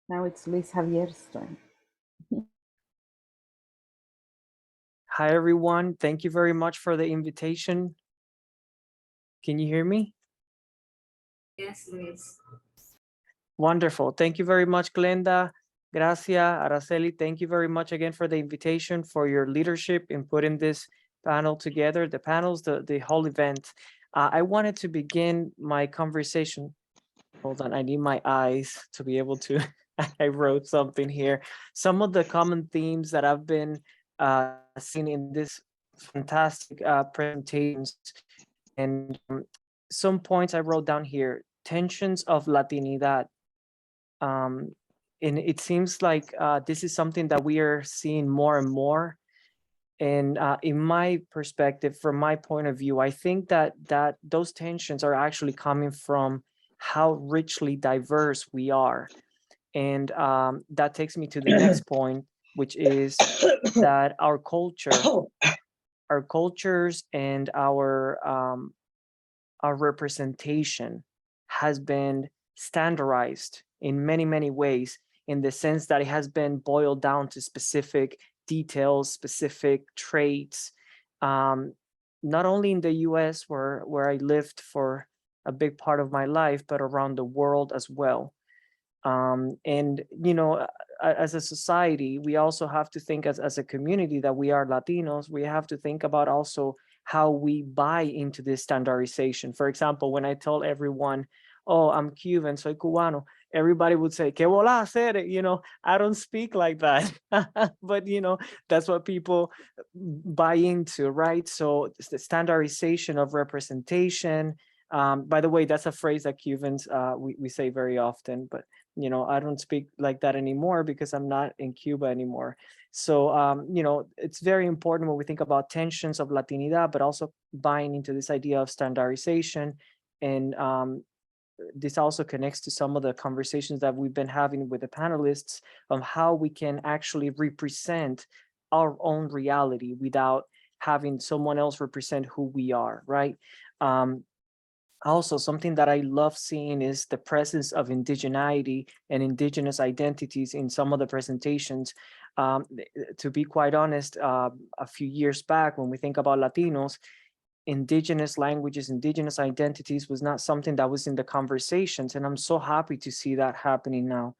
S3: Now it's Luis Javier's turn.
S11: Hi, everyone. Thank you very much for the invitation. Can you hear me?
S9: Yes, Luis.
S11: Wonderful. Thank you very much, Glenda. Gracias, Araceli. Thank you very much again for the invitation, for your leadership in putting this panel together, the whole event. I wanted to begin my conversation. Hold on, I need my eyes to be able to, I wrote something here. Some of the common themes that I've been seeing in this fantastic presentations, and some points I wrote down here: tensions of Latinidad. And it seems like this is something that we are seeing more and more. And in my perspective, from my point of view, I think that those tensions are actually coming from how richly diverse we are. And that takes me to the next point, which is that our cultures and our representation has been standardized in many, many ways, in the sense that it has been boiled down to specific details, specific traits, not only in the US where I lived for a big part of my life, but around the world as well. And, you know, as a society, we also have to think as a community that we are Latinos, we have to think about also how we buy into this standardization. For example, when I tell everyone, oh, I'm Cuban, soy cubano, everybody would say, "Que bola hacer it?" I don't speak like that, but that's what people buy into, right? So it's the standardization of representation. By the way, that's a phrase that Cubans we say very often, but I don't speak like that anymore because I'm not in Cuba anymore. So it's very important when we think about tensions of Latinidad, but also buying into this idea of standardization. And this also connects to some of the conversations that we've been having with the panelists on how we can actually represent our own reality without having someone else represent who we are, right? Also, something that I love seeing is the presence of indigeneity and indigenous identities in some of the presentations. To be quite honest, a few years back, when we think about Latinos, indigenous languages, indigenous identities was not something that was in the conversations. And I'm so happy to see that happening now.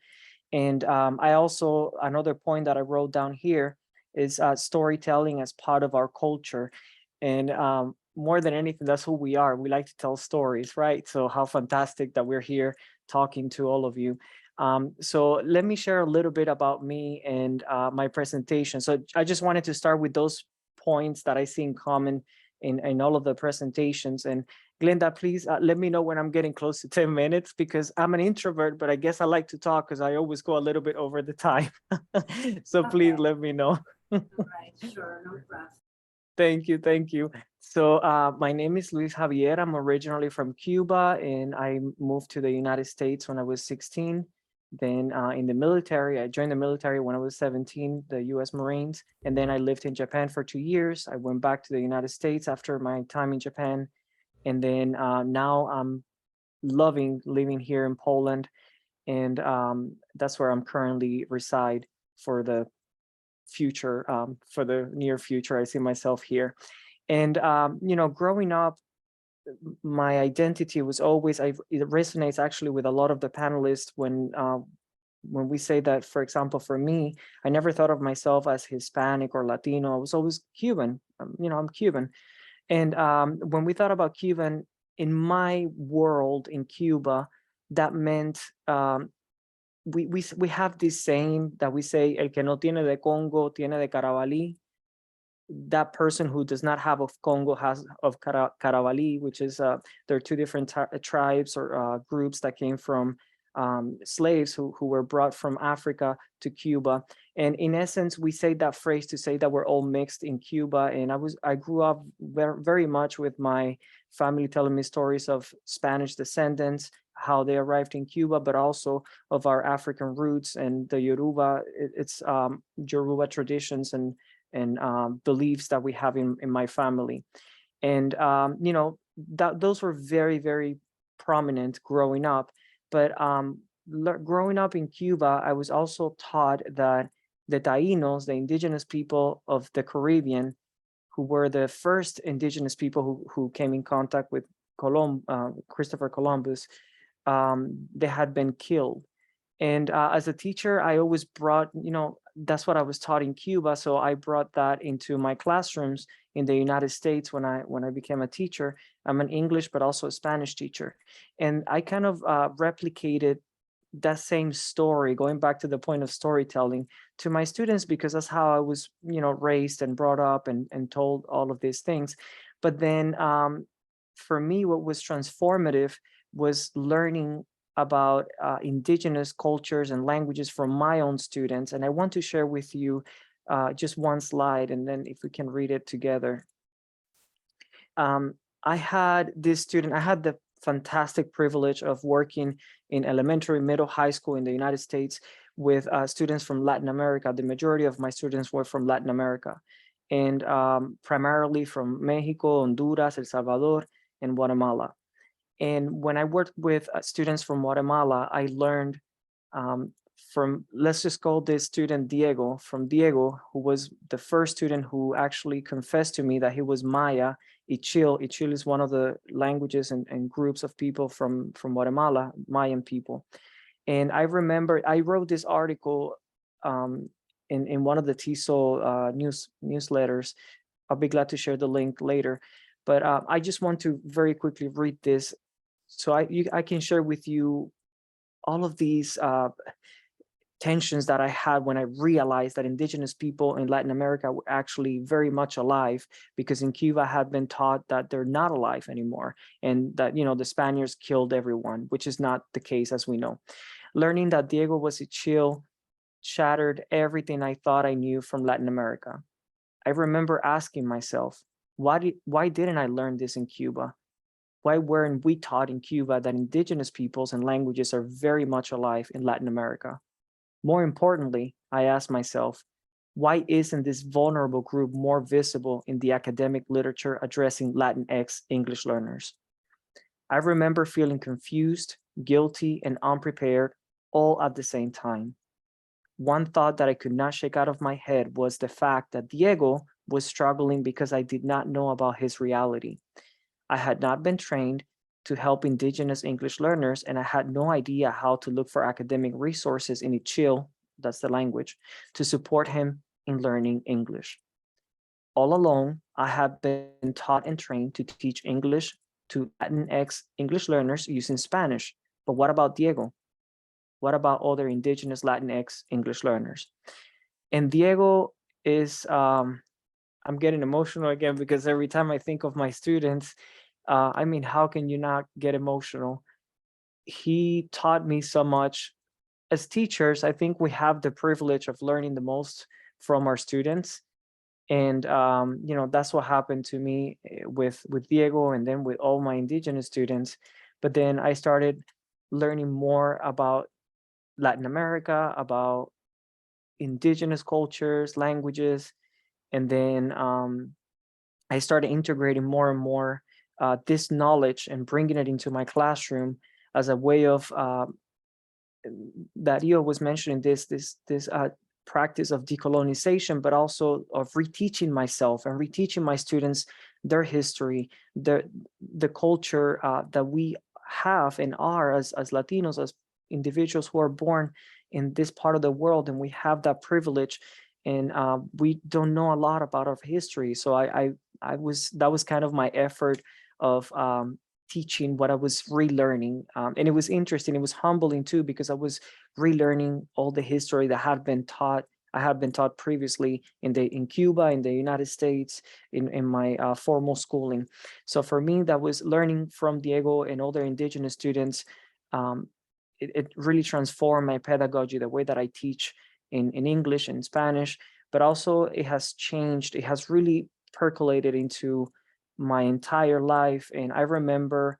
S11: And I also, another point that I wrote down here is storytelling as part of our culture. And more than anything, that's who we are. We like to tell stories, right? So how fantastic that we're here talking to all of you. So let me share a little bit about me and my presentation. So I just wanted to start with those points that I see in common in all of the presentations. And Glenda, please let me know when I'm getting close to 10 minutes, because I'm an introvert, but I guess I like to talk because I always go a little bit over the time. So please let me know.
S9: All right, sure, no problem.
S11: Thank you, thank you. So my name is Luis Javier. I'm originally from Cuba, and I moved to the United States when I was 16. Then in the military, I joined the military when I was 17, the US Marines. And then I lived in Japan for 2 years. I went back to the United States after my time in Japan. And then now I'm loving living here in Poland. And that's where I'm currently reside for the future, for the near future. I see myself here. And, growing up, my identity was always, it resonates actually with a lot of the panelists when we say that, for example, for me, I never thought of myself as Hispanic or Latino. I was always Cuban. I'm Cuban. And when we thought about Cuban, in my world in Cuba, that meant we have this saying that we say, el que no tiene de Congo tiene de Carabalí. That person who does not have of Congo has of Carabalí, which is there are two different tribes or groups that came from slaves who were brought from Africa to Cuba. And in essence, we say that phrase to say that we're all mixed in Cuba. And I grew up very much with my family telling me stories of Spanish descendants, how they arrived in Cuba, but also of our African roots and the Yoruba, it's Yoruba traditions and beliefs that we have in my family. And, those were very, very prominent growing up. But growing up in Cuba, I was also taught that the Taínos, the indigenous people of the Caribbean, who were the first indigenous people who came in contact with Christopher Columbus, they had been killed. And as a teacher, I always brought, that's what I was taught in Cuba. So I brought that into my classrooms in the United States when I became a teacher. I'm an English, but also a Spanish teacher. And I kind of replicated that same story, going back to the point of storytelling, to my students, because that's how I was, raised and brought up and told all of these things. But then for me, what was transformative was learning about indigenous cultures and languages from my own students. And I want to share with you just one slide, and then if we can read it together. I had this student, I had the fantastic privilege of working in elementary, middle, high school in the United States with students from Latin America. The majority of my students were from Latin America, and primarily from Mexico, Honduras, El Salvador, and Guatemala. And when I worked with students from Guatemala, I learned from, let's just call this student Diego, who was the first student who actually confessed to me that he was Maya, Ichil. Ichil is one of the languages and groups of people from Guatemala, Mayan people. And I remember I wrote this article in one of the TESOL newsletters. I'll be glad to share the link later. But I just want to very quickly read this so I can share with you all of these tensions that I had when I realized that indigenous people in Latin America were actually very much alive, because in Cuba I had been taught that they're not alive anymore, and that, you know, the Spaniards killed everyone, which is not the case, as we know. Learning that Diego was a chill shattered everything I thought I knew from Latin America. I remember asking myself, why didn't I learn this in Cuba? Why weren't we taught in Cuba that indigenous peoples and languages are very much alive in Latin America? More importantly, I asked myself, why isn't this vulnerable group more visible in the academic literature addressing Latinx English learners? I remember feeling confused, guilty, and unprepared all at the same time. One thought that I could not shake out of my head was the fact that Diego was struggling because I did not know about his reality. I had not been trained to help indigenous English learners, and I had no idea how to look for academic resources in Ichil, that's the language, to support him in learning English. All along, I have been taught and trained to teach English to Latinx English learners using Spanish. But what about Diego? What about other indigenous Latinx English learners? And Diego is, I'm getting emotional again, because every time I think of my students, I mean, how can you not get emotional? He taught me so much. As teachers, I think we have the privilege of learning the most from our students. And, you know, that's what happened to me with Diego, and then with all my indigenous students. But then I started learning more about Latin America, about indigenous cultures, languages. And then I started integrating more and more this knowledge and bringing it into my classroom as a way of, that Io was mentioning, this practice of decolonization, but also of reteaching myself and reteaching my students their history, the culture that we have and are as Latinos, as individuals who are born in this part of the world, and we have that privilege, and we don't know a lot about our history. So that was kind of my effort of teaching what I was relearning. And it was interesting, it was humbling too, because I was relearning all the history that I had been taught previously in Cuba, in the United States, in my formal schooling. So for me, that was learning from Diego and other indigenous students. It really transformed my pedagogy, the way that I teach in English and Spanish, but also it has changed. It has really percolated into my entire life. And I remember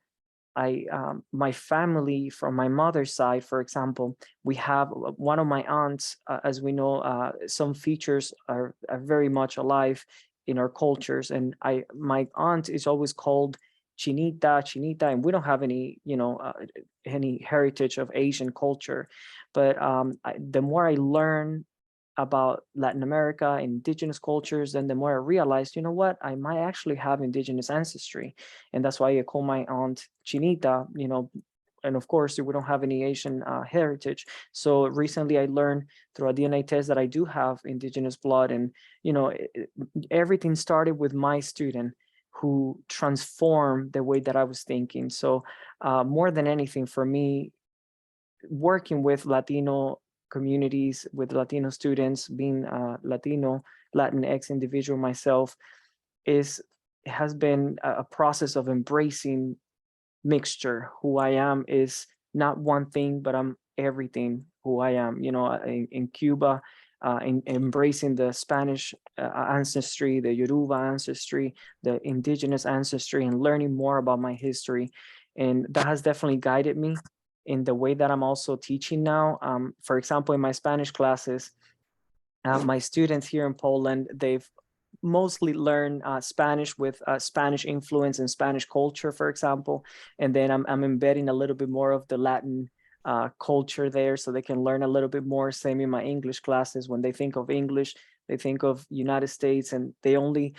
S11: my family from my mother's side, for example, we have one of my aunts, as we know, some features are very much alive in our cultures. And my aunt is always called Chinita, and we don't have any, you know, any heritage of Asian culture. But the more I learn about Latin America, indigenous cultures, and the more I realized, you know what, I might actually have indigenous ancestry. And that's why I call my aunt Chinita, you know, and of course, we don't have any Asian heritage. So recently I learned through a DNA test that I do have indigenous blood. And, you know, everything started with my student who transformed the way that I was thinking. So more than anything, for me, working with Latino communities, with Latino students, being Latinx individual myself, has been a process of embracing mixture. Who I am is not one thing, but I'm everything who I am. You know, in Cuba, in embracing the Spanish ancestry, the Yoruba ancestry, the indigenous ancestry, and learning more about my history. And that has definitely guided me in the way that I'm also teaching now. For example, in my Spanish classes, my students here in Poland, they've mostly learned Spanish with Spanish influence and Spanish culture, for example. And then I'm embedding a little bit more of the Latin culture there, so they can learn a little bit more. Same in my English classes. When they think of English, they think of United States, and they only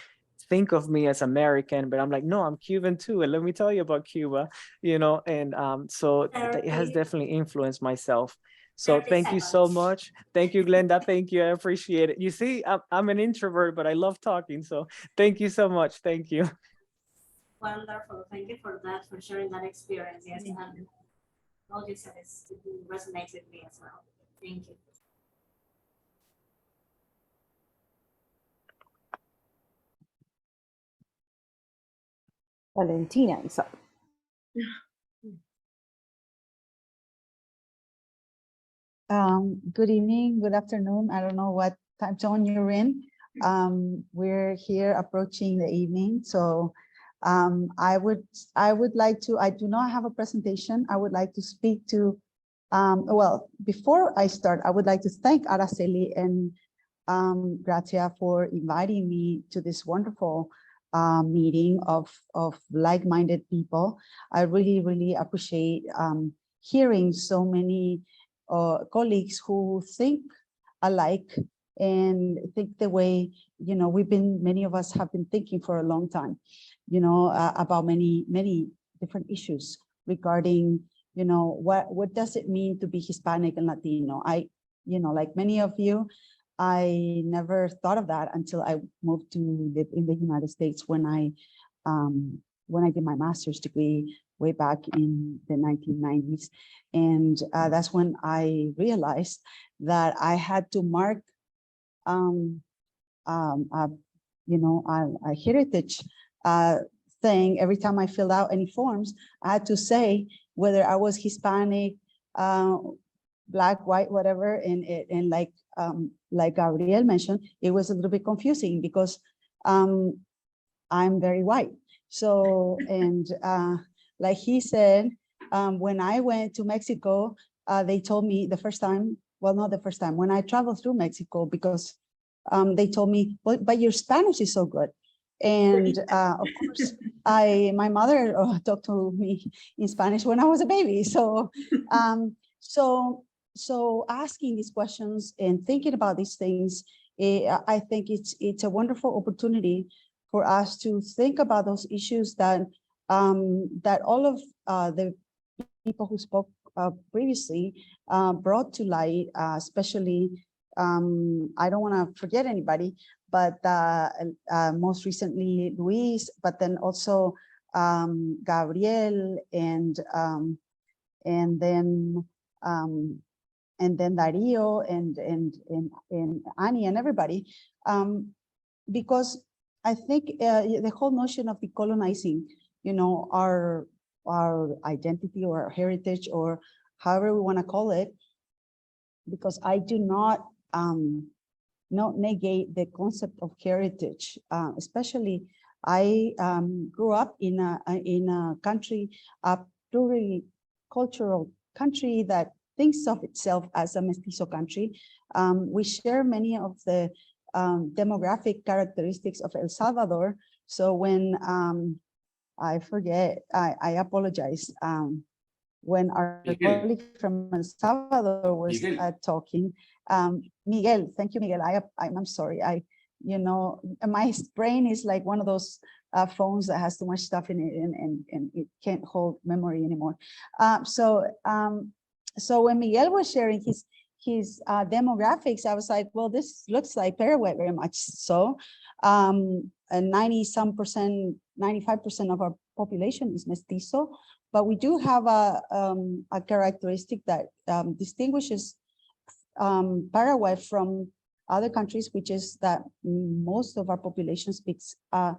S11: think of me as American, but I'm like, no, I'm Cuban too. And let me tell you about Cuba, you know. And so it has definitely influenced myself. So
S9: 30
S11: thank you so
S9: seconds.
S11: much. Thank you, Glenda. Thank you. I appreciate it. You see, I'm an introvert, but I love talking. So thank you so much. Thank you.
S9: Wonderful. Thank you for that, for sharing that experience. Yes. all you said resonates with me as well. Thank you.
S3: Valentina is up.
S12: Good evening, good afternoon. I don't know what time zone you're in. We're here approaching the evening, so I would like to. I do not have a presentation. I would like to speak to. Well, before I start, I would like to thank Araceli and Gracia for inviting me to this wonderful meeting of like-minded people. I really appreciate hearing so many colleagues who think alike and think the way, you know, many of us have been thinking for a long time, you know, about many different issues regarding, you know, what does it mean to be Hispanic and Latino? You know, like many of you, I never thought of that until I moved to live in the United States when I did my master's degree way back in the 1990s. And that's when I realized that I had to mark, you know, a heritage thing every time I filled out any forms. I had to say whether I was Hispanic, Black, white, whatever, and like Gabriel mentioned, it was a little bit confusing because I'm very white. So, and like he said, when I went to Mexico, they told me the first time, well, not the first time, when I traveled through Mexico, because they told me, but your Spanish is so good. And of course, my mother talked to me in Spanish when I was a baby. So, so asking these questions and thinking about these things, I think it's a wonderful opportunity for us to think about those issues that that all of the people who spoke previously brought to light, especially, I don't want to forget anybody, but most recently Luis, but then also Gabriel and then Dario and Annie and everybody, because I think the whole notion of decolonizing, you know, our identity or our heritage or however we want to call it, because I do not negate the concept of heritage, especially I grew up in a country, a pluricultural country that thinks of itself as a mestizo country. We share many of the demographic characteristics of El Salvador. So when I forget, I apologize. When our colleague from El Salvador was talking, Miguel, thank you, Miguel. I'm sorry. You know, my brain is like one of those phones that has too much stuff in it and it can't hold memory anymore. So when Miguel was sharing his demographics, I was like, well, this looks like Paraguay very much so. And 90-some%, 95% of our population is mestizo, but we do have a characteristic that distinguishes Paraguay from other countries, which is that most of our population speaks a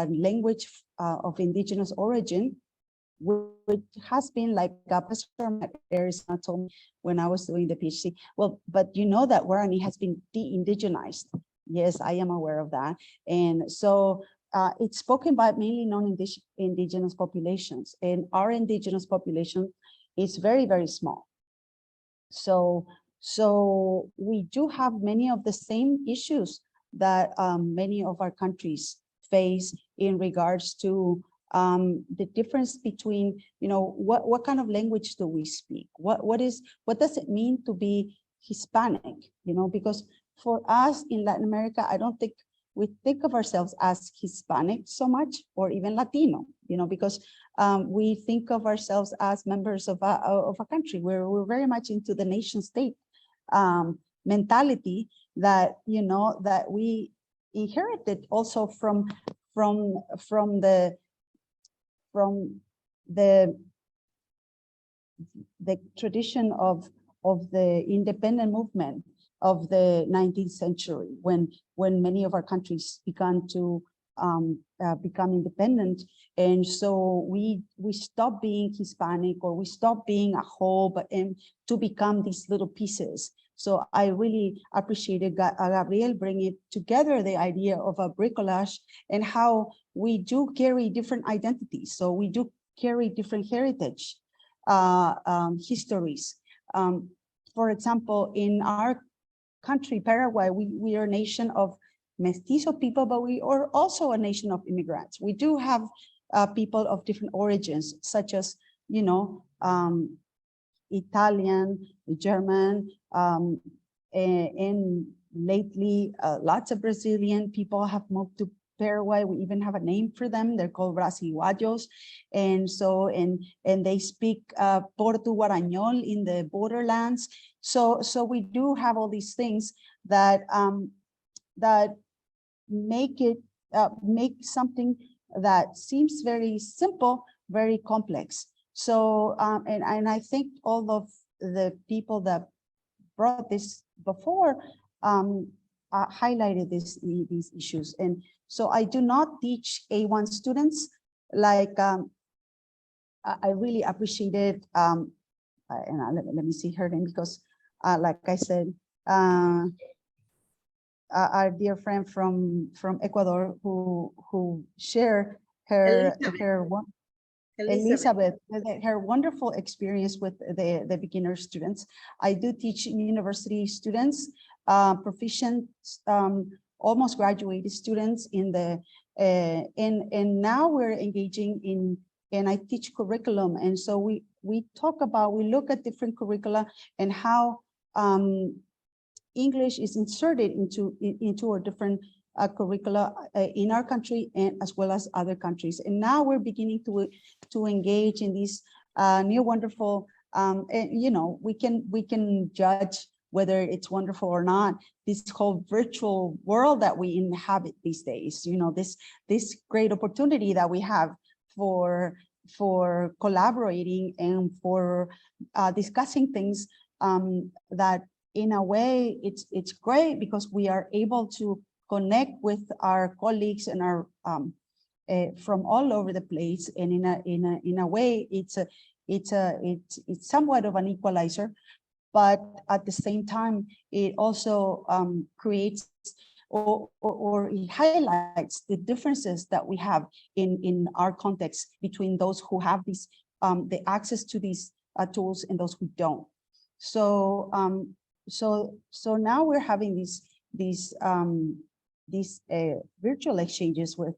S12: language of indigenous origin, which has been like a professor Arizona told me when I was doing the PhD. Well, but you know that Guarani has been de-indigenized. Yes, I am aware of that. And so it's spoken by mainly non-indigenous populations, and our indigenous population is very, very small. So we do have many of the same issues that many of our countries face in regards to the difference between, you know, what kind of language do we speak? What does it mean to be Hispanic? You know, because for us in Latin America, I don't think we think of ourselves as Hispanic so much, or even Latino, you know, because we think of ourselves as members of a country where we're very much into the nation state mentality that, you know, that we inherited also from the the tradition of the independent movement of the 19th century, when many of our countries began to become independent. And so we stopped being Hispanic, or we stopped being a whole, but to become these little pieces. So I really appreciated Gabriel bringing together the idea of a bricolage and how we do carry different identities. So we do carry different heritage, histories. For example, in our country, Paraguay, we are a nation of mestizo people, but we are also a nation of immigrants. We do have people of different origins, such as, you know, Italian, German, and lately lots of Brazilian people have moved to Paraguay. We even have a name for them. They're called Brasileños. And so, and they speak Portu Guarañol in the borderlands. So we do have all these things that that make it make something that seems very simple, very complex. So, and I think all of the people that brought this before highlighted these issues. And so I do not teach A1 students. Like, I really appreciated, and let me see her name, because like I said, our dear friend from Ecuador who shared her Elizabeth, her wonderful experience with the beginner students. I do teach university students, proficient, almost graduated students in the, and now we're engaging in, and I teach curriculum. And so we talk about, we look at different curricula and how English is inserted into a different curricula in our country and as well as other countries. And now we're beginning to engage in these new wonderful, and, you know, we can judge whether it's wonderful or not, this whole virtual world that we inhabit these days. You know, this great opportunity that we have for collaborating and for discussing things that in a way it's great, because we are able to connect with our colleagues and our from all over the place, and in a way it's somewhat of an equalizer, but at the same time it also creates or it highlights the differences that we have in our context between those who have these the access to these tools and those who don't. So so now we're having these virtual exchanges with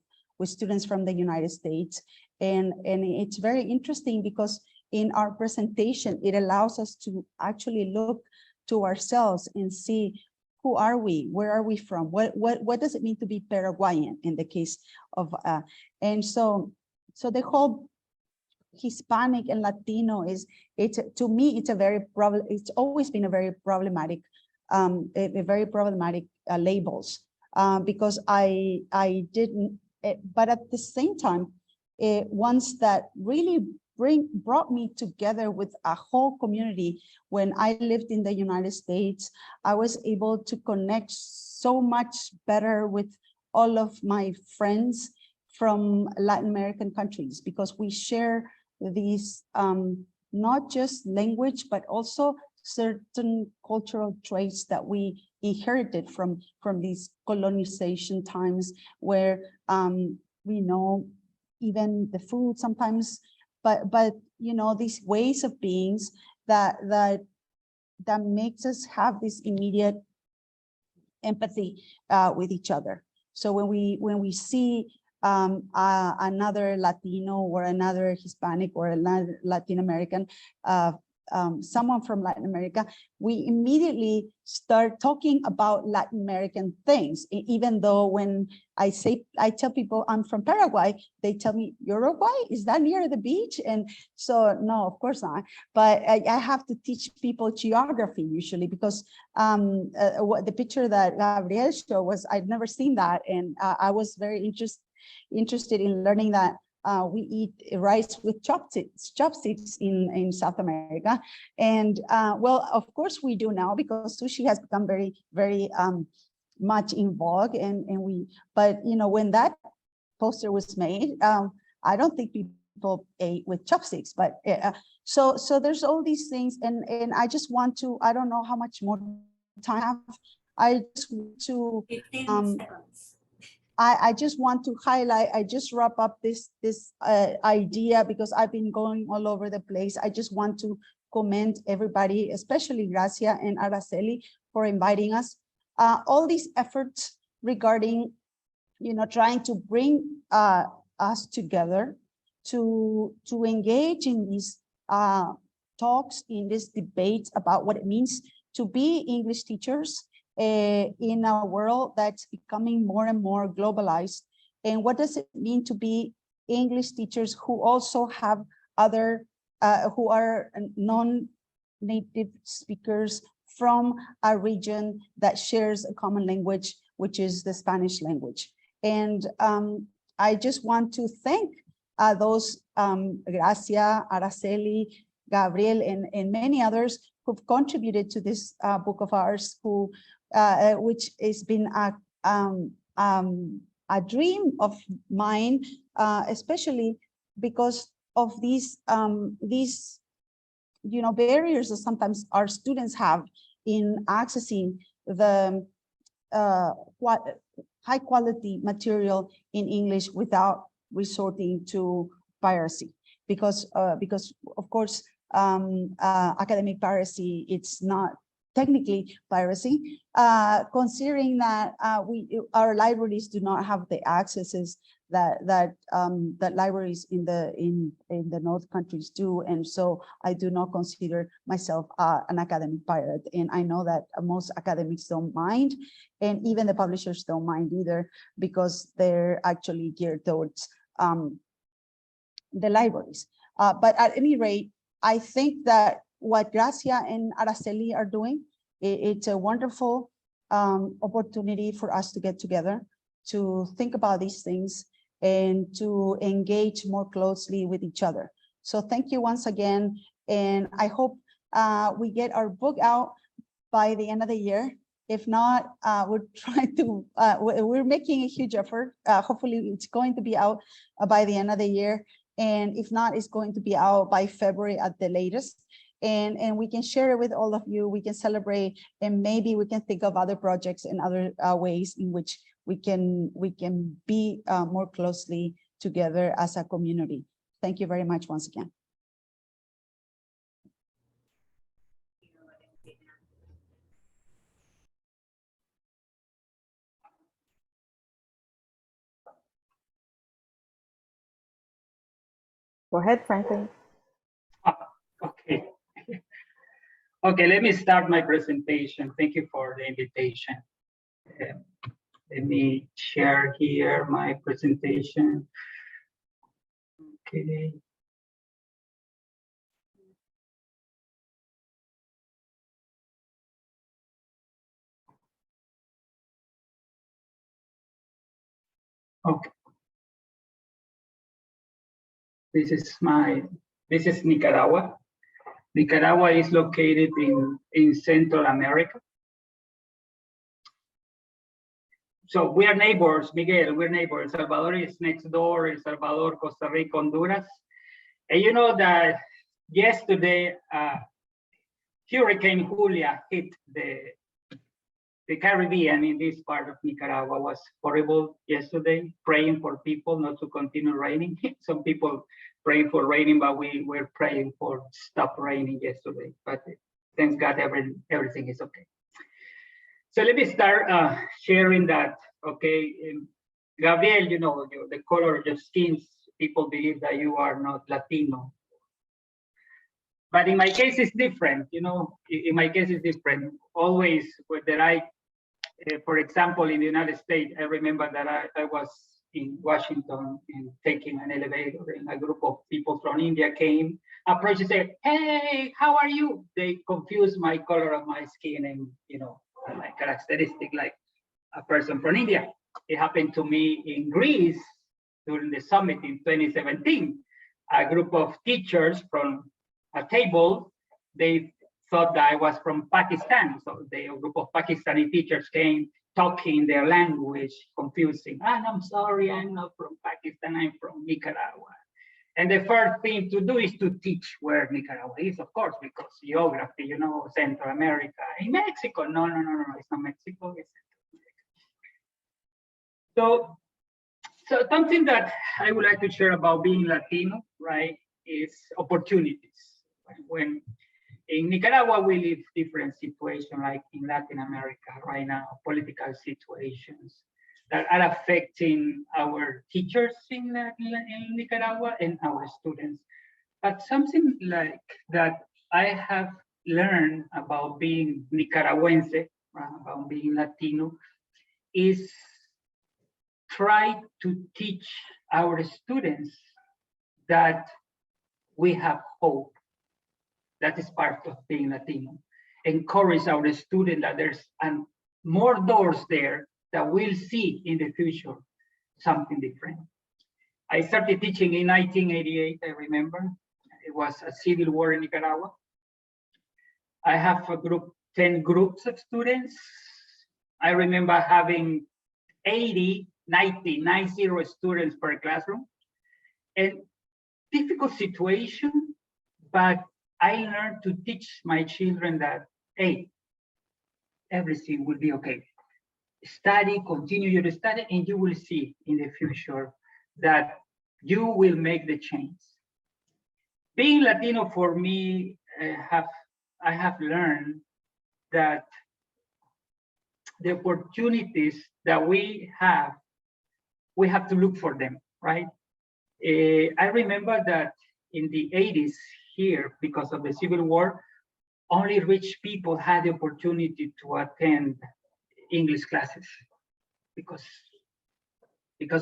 S12: students from the United States, and it's very interesting because in our presentation it allows us to actually look to ourselves and see, who are we, where are we from, what does it mean to be Paraguayan in the case of and so the whole Hispanic and Latino to me it's always been a very problematic labels, because I didn't, but at the same time, ones that really brought me together with a whole community. When I lived in the United States, I was able to connect so much better with all of my friends from Latin American countries, because we share these not just language, but also certain cultural traits that we inherited from these colonization times, where we know even the food sometimes, but you know, these ways of beings that makes us have this immediate empathy with each other. So when we see another Latino or another Hispanic or another Latin American, someone from Latin America, we immediately start talking about Latin American things. Even though when I tell people I'm from Paraguay, they tell me, Uruguay, is that near the beach? And so, no, of course not. But I have to teach people geography usually, because what the picture that Gabriel showed was, I'd never seen that. And I was very interested in learning that we eat rice with chopsticks in South America. And well, of course we do now, because sushi has become very, very much in vogue. But you know, when that poster was made, I don't think people ate with chopsticks, but so there's all these things. And I just want to, I don't know how much more time I have. I just want to
S9: 15 seconds.
S12: I just want to highlight, I just wrap up this idea, because I've been going all over the place. I just want to commend everybody, especially Gracia and Araceli, for inviting us. All these efforts regarding, you know, trying to bring us together to engage in these talks, in this debate about what it means to be English teachers in a world that's becoming more and more globalized. And what does it mean to be English teachers who also have other, who are non-native speakers from a region that shares a common language, which is the Spanish language. And I just want to thank those Gracia, Araceli, Gabriel, and many others who've contributed to this book of ours, which has been a dream of mine, especially because of these you know, barriers that sometimes our students have in accessing the high quality material in English without resorting to piracy, because of course academic piracy, it's not technically piracy, considering that our libraries do not have the accesses that libraries in the North countries do. And so I do not consider myself an academic pirate. And I know that most academics don't mind, and even the publishers don't mind either, because they're actually geared towards the libraries. But at any rate, I think that what Gracia and Araceli are doing, it's a wonderful opportunity for us to get together, to think about these things, and to engage more closely with each other. So thank you once again. And I hope we get our book out by the end of the year. If not, we're trying to, we're making a huge effort. Hopefully it's going to be out by the end of the year. And if not, it's going to be out by February at the latest. And we can share it with all of you. We can celebrate, and maybe we can think of other projects and other ways in which we can be more closely together as a community. Thank you very much once again.
S3: Go ahead, Franklin.
S6: Okay. Okay, let me start my presentation. Thank you for the invitation. Let me share here my presentation. Okay. Okay. This is Nicaragua. Nicaragua is located in Central America. So we are neighbors, Miguel, we're neighbors. El Salvador is next door, El Salvador, Costa Rica, Honduras. And you know that yesterday, Hurricane Julia hit the Caribbean in this part of Nicaragua. Was horrible yesterday, praying for people not to continue raining. Some people praying for raining, but we were praying for stop raining yesterday. But thanks God, everything is okay. So let me start sharing that, okay. Gabriel, you know, the color of your skin, people believe that you are not Latino. But in my case, it's different, you know, in my case, it's different. Always, whether for example, in the United States, I remember that I was in Washington and taking an elevator, and a group of people from India came, approached and said, hey, how are you? They confused my color of my skin and, you know, my characteristic like a person from India. It happened to me in Greece.
S13: during the summit in 2017. A group of teachers from a table, they thought that I was from Pakistan. So a group of Pakistani teachers came talking their language, confusing. And I'm sorry, I'm not from Pakistan, I'm from Nicaragua. And the first thing to do is to teach where Nicaragua is, of course, because geography, you know, Central America. In Mexico, no, it's not Mexico, it's Central America. So something that I would like to share about being Latino, right, is opportunities. When in Nicaragua, we live different situations, like in Latin America right now, political situations that are affecting our teachers in Nicaragua and our students. But something like that I have learned about being Nicaragüense, about being Latino, is try to teach our students that we have hope. That is part of being Latino. Encourage our students that there's more doors there that we'll see in the future something different. I started teaching in 1988, I remember. It was a civil war in Nicaragua. I have a group, 10 groups of students. I remember having 90 students per classroom. And difficult situation, but I learned to teach my children that, hey, everything will be okay. Study, continue your study, and you will see in the future that you will make the change. Being Latino for me, I have learned that the opportunities that we have to look for them, right? I remember that in the 80s here, because of the Civil War, only rich people had the opportunity to attend English classes because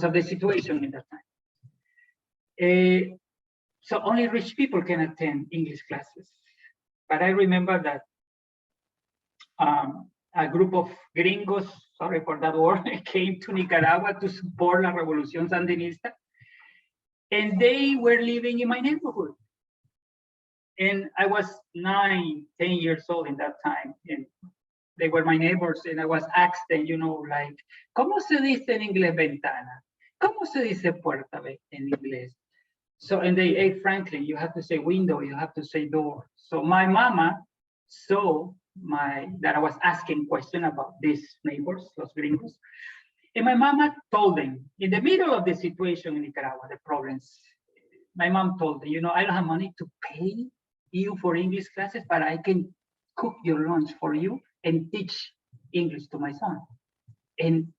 S13: of the situation in that time. So only rich people can attend English classes. But I remember that a group of gringos, sorry for that word, came to Nicaragua to support La Revolución Sandinista. And they were living in my neighborhood. And I was 9, 10 years old in that time. And they were my neighbors. And I was asked them, you know, like, ¿cómo se dice en inglés ventana? ¿Cómo se dice puerta en inglés? So, and they, hey, Franklin, you have to say window, you have to say door. So my mama saw that I was asking questions about these neighbors, los gringos. And my mama told them, in the middle of the situation in Nicaragua, the problems, my mom told them, you know, I don't have money to pay you for English classes, but I can cook your lunch for you and teach English to my son. And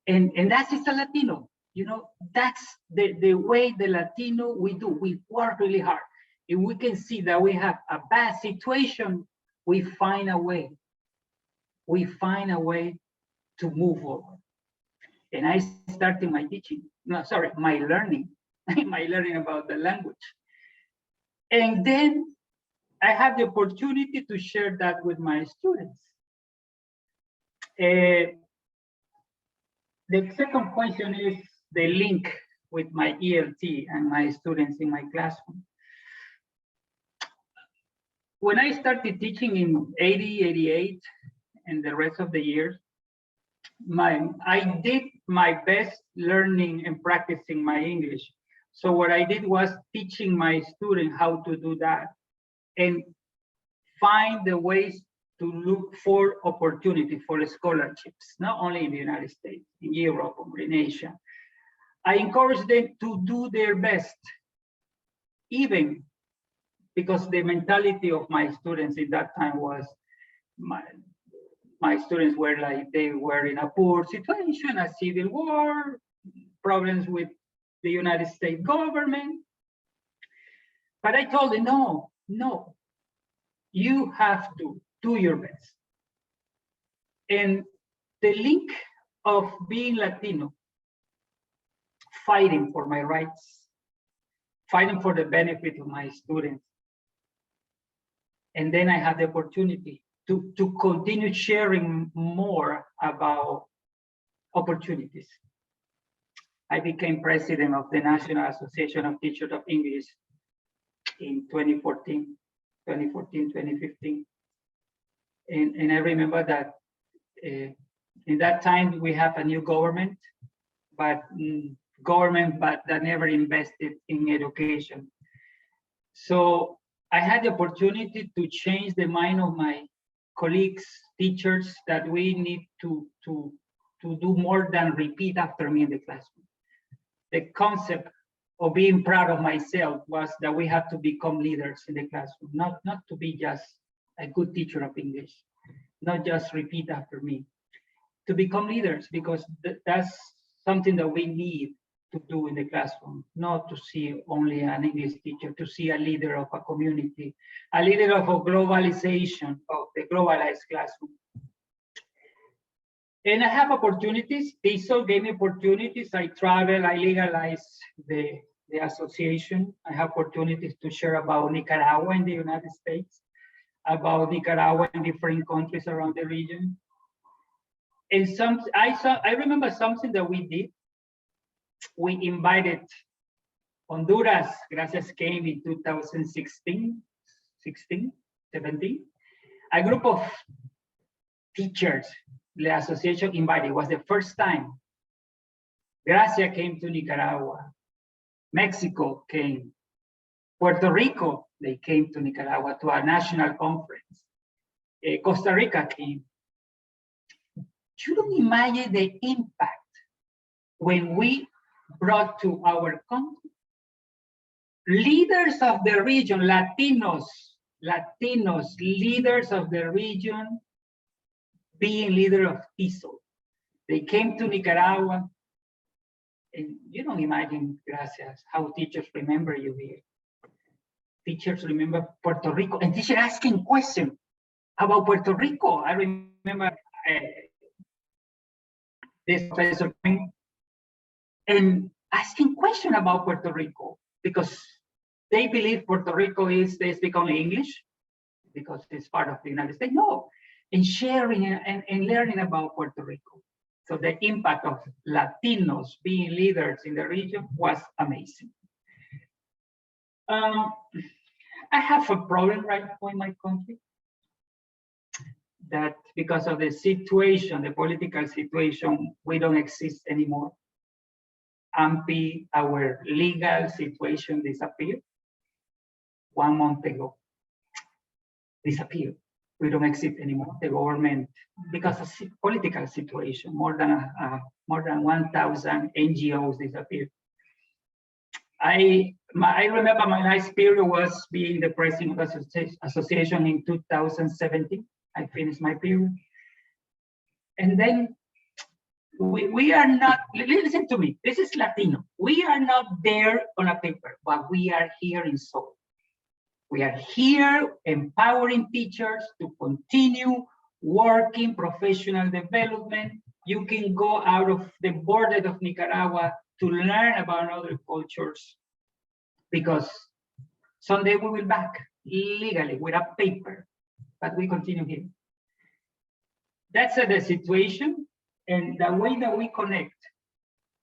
S13: that's just a Latino, you know, that's the way the Latino we do. We work really hard. If we can see that we have a bad situation, we find a way. We find a way to move forward. And I started my teaching, my learning, my learning about the language. And then I had the opportunity to share that with my students. The second question is the link with my ELT and my students in my classroom. When I started teaching in 80, 88, and the rest of the years, I did my best learning and practicing my English. So what I did was teaching my students how to do that and find the ways to look for opportunity for scholarships, not only in the United States, in Europe or in Asia. I encourage them to do their best, even because the mentality of my students in that time was my students were like, they were in a poor situation, a civil war, problems with the United States government. But I told them, no, you have to do your best. And the link of being Latino, fighting for my rights, fighting for the benefit of my students. And then I had the opportunity to continue sharing more about opportunities. I became president of the National Association of Teachers of English in 2014, 2015. And I remember that in that time we have a new government, but that never invested in education. So I had the opportunity to change the mind of my colleagues, teachers, that we need to do more than repeat after me in the classroom. The concept of being proud of myself was that we have to become leaders in the classroom, not to be just a good teacher of English, not just repeat after me, to become leaders, because that's something that we need to do in the classroom, not to see only an English teacher, to see a leader of a community, a leader of a globalization, of the globalized classroom. And I have opportunities. TESOL gave me opportunities. I travel, I legalize the association. I have opportunities to share about Nicaragua in the United States, about Nicaragua in different countries around the region. And I remember something that we did. We invited Honduras, Gracias came in 2016, 17. A group of teachers, the association invited. It was the first time. Gracia came to Nicaragua. Mexico came. Puerto Rico, they came to Nicaragua to our national conference. Costa Rica came. You don't imagine the impact when we brought to our country leaders of the region, Latinos, leaders of the region, being leader of TESOL. They came to Nicaragua, and you don't imagine, gracias, how teachers remember you here. Teachers remember Puerto Rico, and teachers asking questions about Puerto Rico. I remember this professor coming and asking questions about Puerto Rico, because they believe Puerto Rico they speak only English because it's part of the United States. No, and sharing and learning about Puerto Rico. So the impact of Latinos being leaders in the region was amazing. I have a problem right now in my country, that because of the situation, the political situation, we don't exist anymore. AMPI, our legal situation disappeared 1 month ago. Disappeared. We don't exist anymore. The government, because of political situation, more than 1,000 NGOs disappeared. I remember my last period was being the president of the association in 2017. I finished my period. And then we are not, listen to me, this is Latino. We are not there on a paper, but we are here in soul. We are here empowering teachers to continue working professional development. You can go out of the border of Nicaragua to learn about other cultures, because someday we will back legally with a paper, but we continue here. That's the situation and the way that we connect.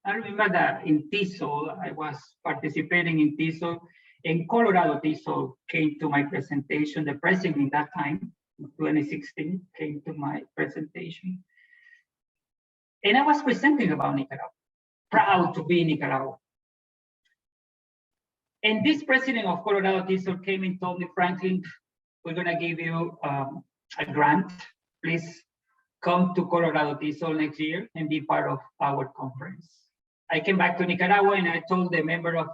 S13: I remember that in TESOL, I was participating in TESOL. In Colorado, TESOL came to my presentation. The president at that time, in 2016, came to my presentation. And I was presenting about Nicaragua, proud to be in Nicaragua. And this president of Colorado TESOL came and told me, Franklin, we're gonna give you a grant. Please come to Colorado TESOL next year and be part of our conference. I came back to Nicaragua and I told the member of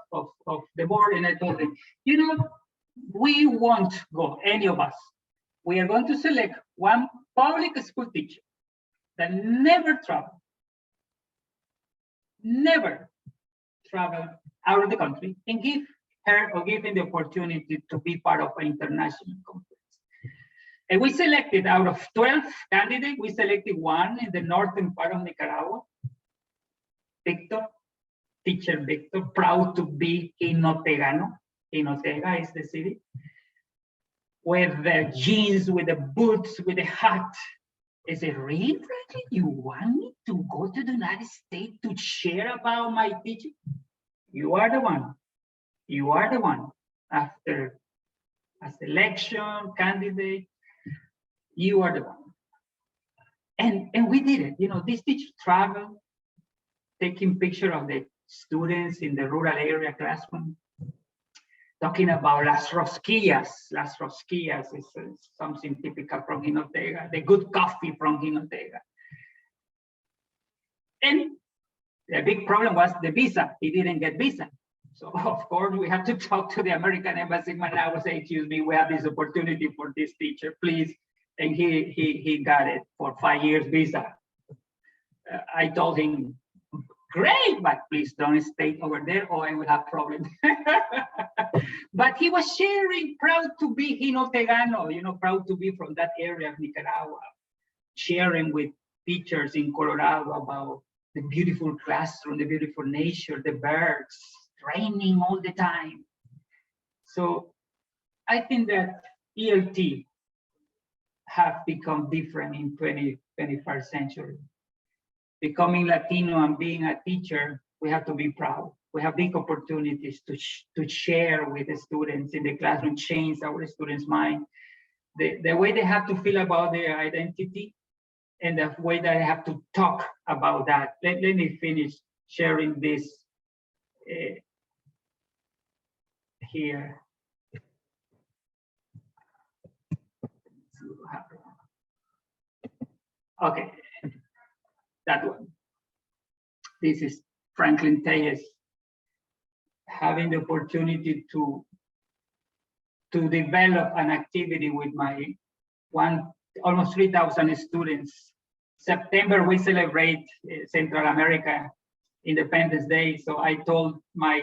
S13: the board, and I told them, you know, we won't go, any of us. We are going to select one public school teacher that never traveled out of the country, and give her or give him the opportunity to be part of an international conference. And we selected, out of 12 candidates, we selected one in the northern part of Nicaragua, Victor, teacher Victor, proud to be Inotegano. Inotega is the city. With the jeans, with the boots, with the hat. I said, really, Franklin, you want me to go to the United States to share about my teaching? You are the one. You are the one. After a selection candidate, you are the one. And we did it. You know, this teacher traveled, taking picture of the students in the rural area classroom, talking about las rosquillas. Las rosquillas is something typical from Jinotega, the good coffee from Jinotega. And the big problem was the visa. He didn't get visa. So of course we had to talk to the American embassy in Managua, say, excuse me, we have this opportunity for this teacher, please. And he got it for 5 years visa. I told him, great, but please don't stay over there or I will have problems. But he was sharing, proud to be Jinotegano, you know, proud to be from that area of Nicaragua, sharing with teachers in Colorado about the beautiful classroom, the beautiful nature, the birds, raining all the time. So I think that ELT have become different in 21st century. Becoming Latino and being a teacher, we have to be proud. We have big opportunities to share with the students in the classroom, change our students' mind. The way they have to feel about their identity and the way that I have to talk about that. Let me finish sharing this here. Okay, that one. This is Franklin Telles having the opportunity to develop an activity with my almost 3,000 students. September, we celebrate Central America Independence Day. So I told my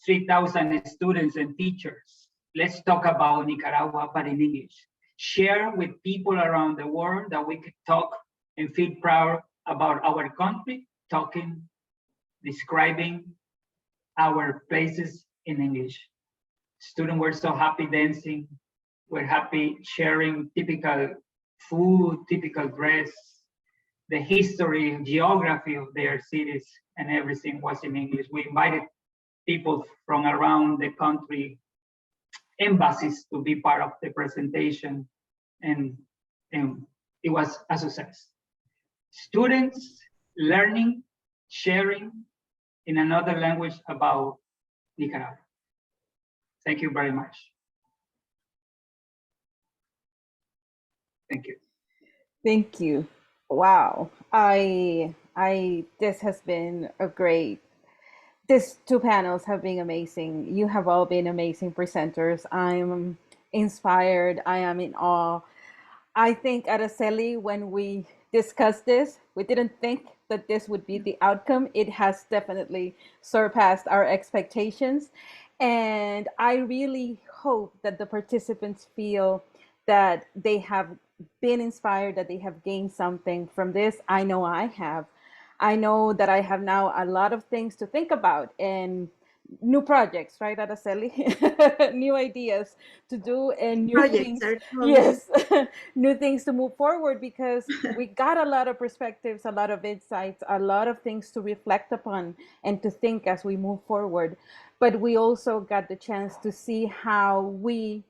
S13: 3,000 students and teachers, let's talk about Nicaragua, but in English. Share with people around the world that we could talk and feel proud about our country, talking, describing our places in English. Students were so happy dancing. We're happy sharing typical food, typical dress, the history, geography of their cities, and everything was in English. We invited people from around the country, embassies, to be part of the presentation, and it was a success. Students learning, sharing in another language about Nicaragua. Thank you very much. Thank you.
S3: Thank you. Wow. This has been a great, these two panels have been amazing. You have all been amazing presenters. I'm inspired. I am in awe. I think, Araceli, when we discussed this, we didn't think that this would be the outcome. It has definitely surpassed our expectations. And I really hope that the participants feel that they have been inspired, that they have gained something from this. I know I have. I know that I have now a lot of things to think about and new projects, right, Araceli? New ideas to do and new things. Yes, new things to move forward, because we got a lot of perspectives, a lot of insights, a lot of things to reflect upon and to think as we move forward. But we also got the chance to see how we,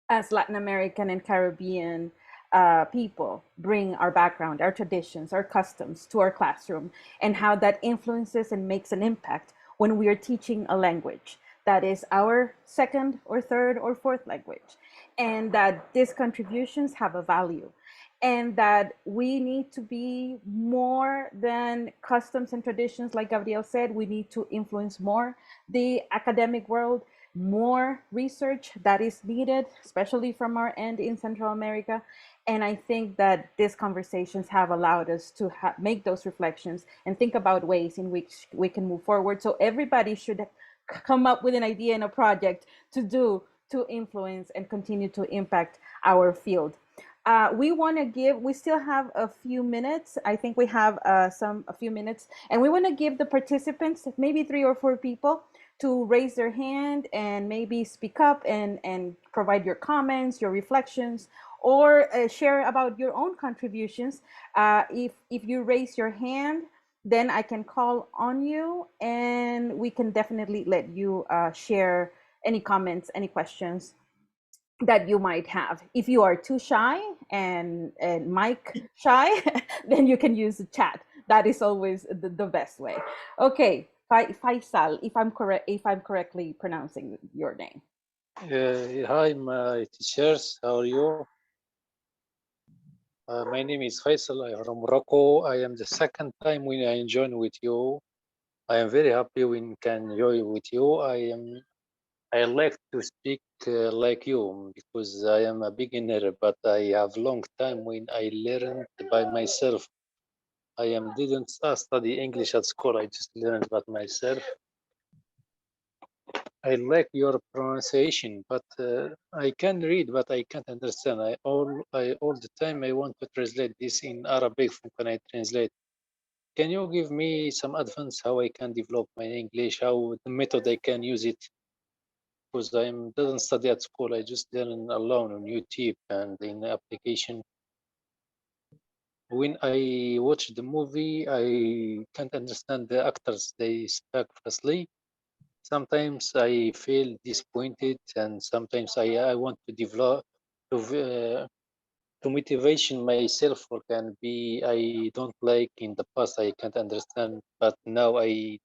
S3: as Latin American and Caribbean people, bring our background, our traditions, our customs to our classroom, and how that influences and makes an impact when we are teaching a language that is our second or third or fourth language, and that these contributions have a value, and that we need to be more than customs and traditions. Like Gabriel said, we need to influence more the academic world, more research that is needed, especially from our end in Central America. And I think that these conversations have allowed us to make those reflections and think about ways in which we can move forward. So everybody should come up with an idea and a project to do to influence and continue to impact our field. We still have a few minutes. I think we have a few minutes, and we want to give the participants, maybe 3 or 4 people, to raise their hand and maybe speak up and provide your comments, your reflections, or share about your own contributions. If you raise your hand, then I can call on you and we can definitely let you share any comments, any questions that you might have. If you are too shy and mic shy, then you can use the chat. That is always the best way. Okay, Faisal, if I'm correctly pronouncing your name.
S14: Hi, my teachers. How are you? My name is Faisal. I am from Morocco. I am the second time when I join with you. I am very happy when can join with you. I like to speak like you because I am a beginner, but I have long time when I learned by myself. I didn't study English at school. I just learned by myself. I like your pronunciation, but I can read, but I can't understand. All the time I want to translate this in Arabic. Can I translate? Can you give me some advice how I can develop my English? How the method I can use it? Because I didn't study at school. I just learn alone on YouTube and in the application. When I watch the movie, I can't understand the actors. They speak fastly. Sometimes I feel disappointed, and sometimes I want to develop to motivation myself. Or can be I don't like in the past I can't understand, but now I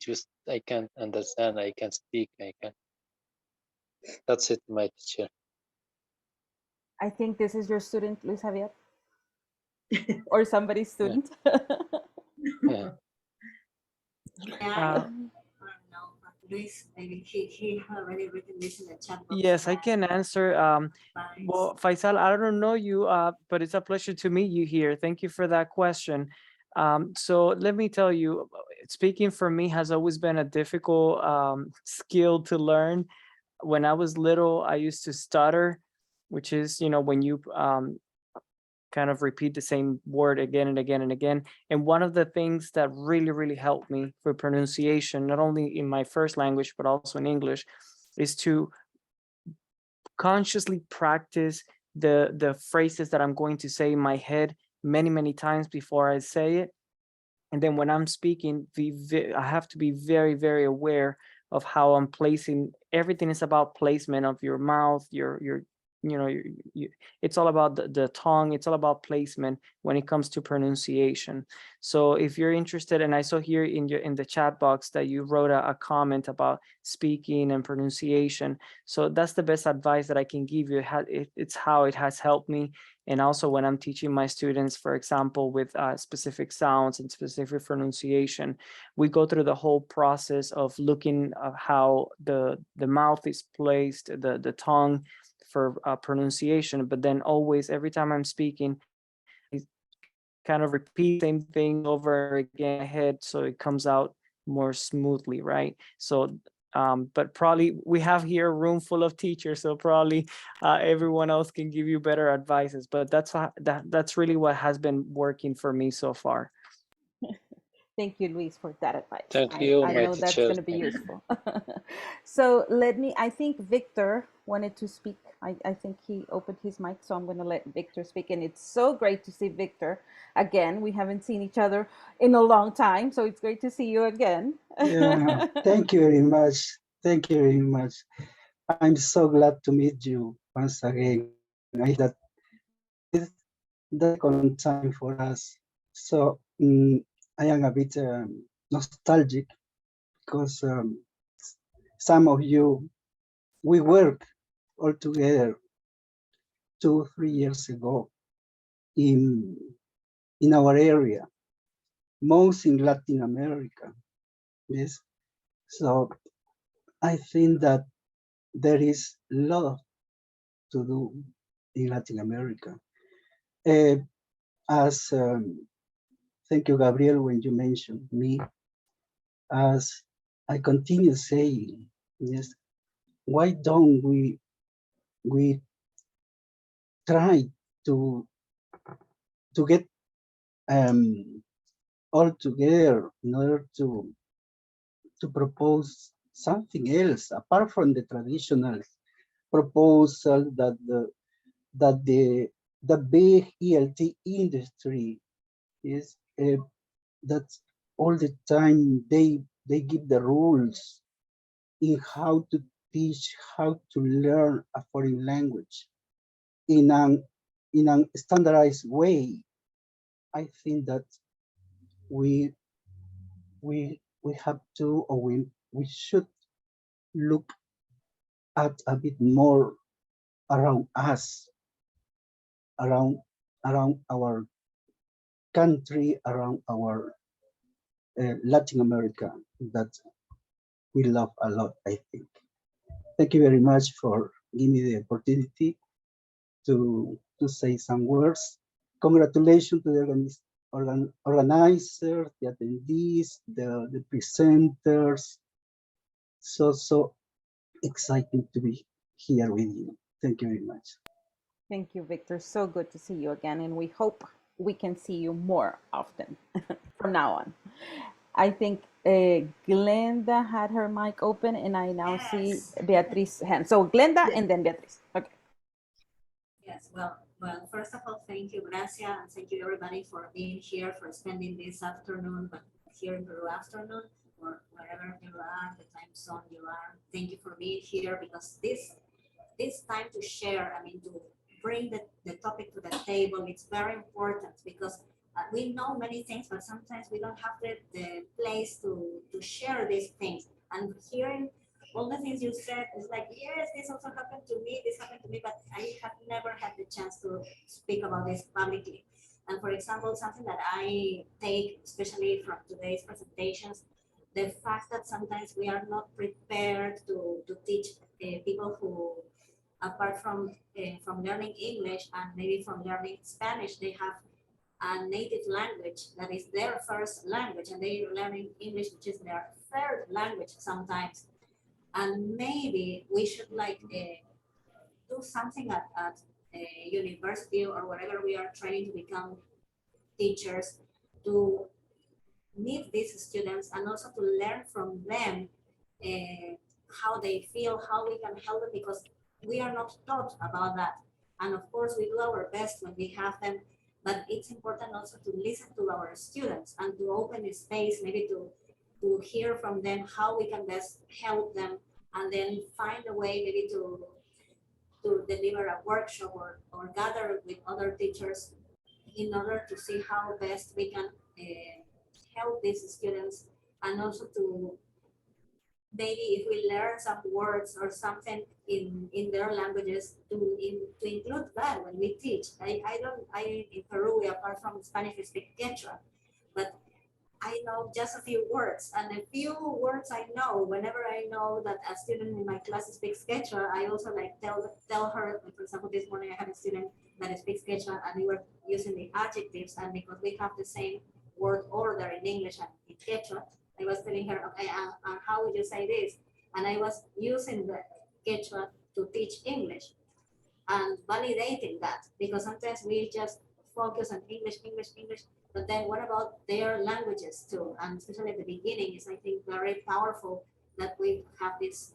S14: can't understand. I can speak. I can. That's it, my teacher.
S3: I think this is your student, Luis Javier, or somebody's student.
S14: Yeah.
S9: Yeah, no, Luis, maybe he already written this in the chat box.
S11: Yes, I can answer. Well, Faisal, I don't know you, but it's a pleasure to meet you here. Thank you for that question. So let me tell you, speaking for me has always been a difficult skill to learn. When I was little, I used to stutter, which is, when you kind of repeat the same word again and again and again. And one of the things that really, really helped me for pronunciation, not only in my first language, but also in English, is to consciously practice the phrases that I'm going to say in my head many times before I say it. And then when I'm speaking, I have to be very, very aware of how I'm placing. Everything is about placement of your mouth, it's all about the tongue. It's all about placement when it comes to pronunciation. So if you're interested, and I saw here in the chat box that you wrote a comment about speaking and pronunciation. So that's the best advice that I can give you. It's how it has helped me. And also when I'm teaching my students, for example, with specific sounds and specific pronunciation, we go through the whole process of looking at how the mouth is placed, the tongue for pronunciation. But then always, every time I'm speaking, I kind of repeat the same thing over again in my head so it comes out more smoothly, right? So but probably we have here a room full of teachers, so probably everyone else can give you better advices, but that's really what has been working for me so far.
S3: Thank you, Luis, for that advice.
S14: Thank you,
S3: I
S14: my
S3: know that's
S14: teacher.
S3: going to be useful. So I think Victor wanted to speak. I think he opened his mic, so I'm going to let Victor speak. And it's so great to see Victor again. We haven't seen each other in a long time, so it's great to see you again.
S15: Yeah, thank you very much. Thank you very much. I'm so glad to meet you once again. I that is the second time for us. So I am a bit nostalgic because some of you, we worked all together 2-3 years ago in our area, most in Latin America. Yes. So I think that there is a lot to do in Latin America. Thank you, Gabriel, when you mentioned me, as I continue saying, yes, why don't we try to get all together in order to propose something else apart from the traditional proposal that the the big ELT industry is that all the time they give the rules in how to teach, how to learn a foreign language in an standardized way. I think that we have to, or we should look at a bit more around us, around our country, around our Latin America, that we love a lot, I think. Thank you very much for giving me the opportunity to say some words. Congratulations to the organizers, the attendees, the presenters. So exciting to be here with you. Thank you very much.
S3: Thank you, Victor. So good to see you again, and we hope we can see you more often from now on. I think Glenda had her mic open, and I now see Beatrice's hand. So Glenda and then Beatrice. Okay.
S9: Yes, well, first of all, thank you, Gracia, and thank you everybody for being here, for spending this afternoon, but here in Peru afternoon, or wherever you are, the time zone you are. Thank you for being here, because this time to share, I mean, to bring the topic to the table, it's very important, because we know many things, but sometimes we don't have the place to share these things. And hearing all the things you said is like, yes, this also happened to me, this happened to me, but I have never had the chance to speak about this publicly. And for example, something that I take, especially from today's presentations, the fact that sometimes we are not prepared to teach people who, apart from learning English and maybe from learning Spanish, they have a native language that is their first language, and they are learning English, which is their third language sometimes. And maybe we should like do something at a university or wherever we are trying to become teachers, to meet these students and also to learn from them how they feel, how we can help them, because we are not taught about that. And of course, we do our best when we have them, but it's important also to listen to our students and to open a space, maybe to hear from them how we can best help them, and then find a way maybe to deliver a workshop or gather with other teachers in order to see how best we can help these students, and also to maybe if we learn some words or something in their languages to include that when we teach. In Peru, apart from Spanish, we speak Quechua, but I know just a few words, and a few words I know, whenever I know that a student in my class speaks Quechua, I also like tell her, for example, this morning I had a student that speaks Quechua, and we were using the adjectives, and because we have the same word order in English and in Quechua, I was telling her, okay, how would you say this? And I was using the Quechua to teach English and validating that, because sometimes we just focus on English, but then what about their languages too? And especially at the beginning is, I think, very powerful that we have this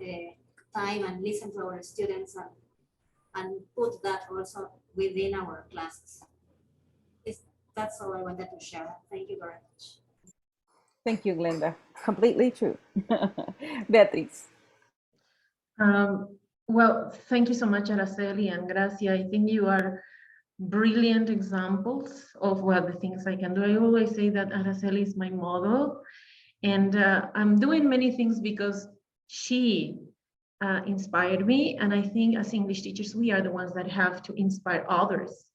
S9: time and listen to our students and put that also within our classes. That's all I wanted to share. Thank you very much.
S3: Thank you, Glenda. Completely true. Beatriz.
S4: Well, thank you so much, Araceli and Gracia. I think you are brilliant examples of what the things I can do. I always say that Araceli is my model, and I'm doing many things because she inspired me. And I think as English teachers, we are the ones that have to inspire others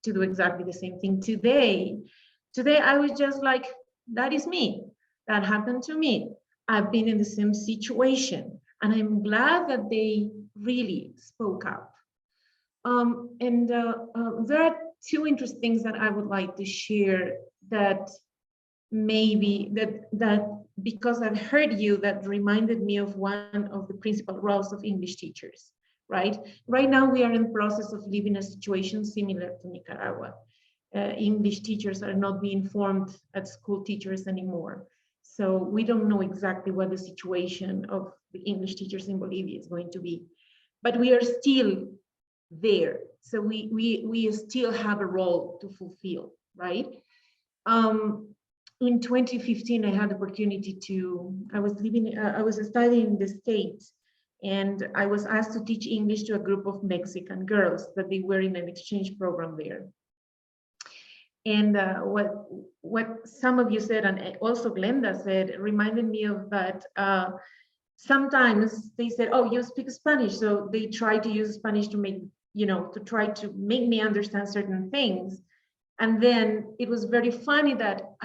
S4: to do exactly the same thing. Today I was just like, that is me. That happened to me. I've been in the same situation, and I'm glad that they really spoke up. There are two interesting things that I would like to share that maybe that because I've heard you, that reminded me of one of the principal roles of English teachers, right? Right now we are in the process of living a situation similar to Nicaragua. English teachers are not being formed as school teachers anymore. So we don't know exactly what the situation of the English teachers in Bolivia is going to be, but we are still there. So we still have a role to fulfill, right? In 2015, I had the opportunity I was studying in the States, and I was asked to teach English to a group of Mexican girls that they were in an exchange program there. And what some of you said, and also Glenda said, reminded me of that. Sometimes they said, "Oh, you speak Spanish," so they try to use Spanish to make, to try to make me understand certain things. And then it was very funny that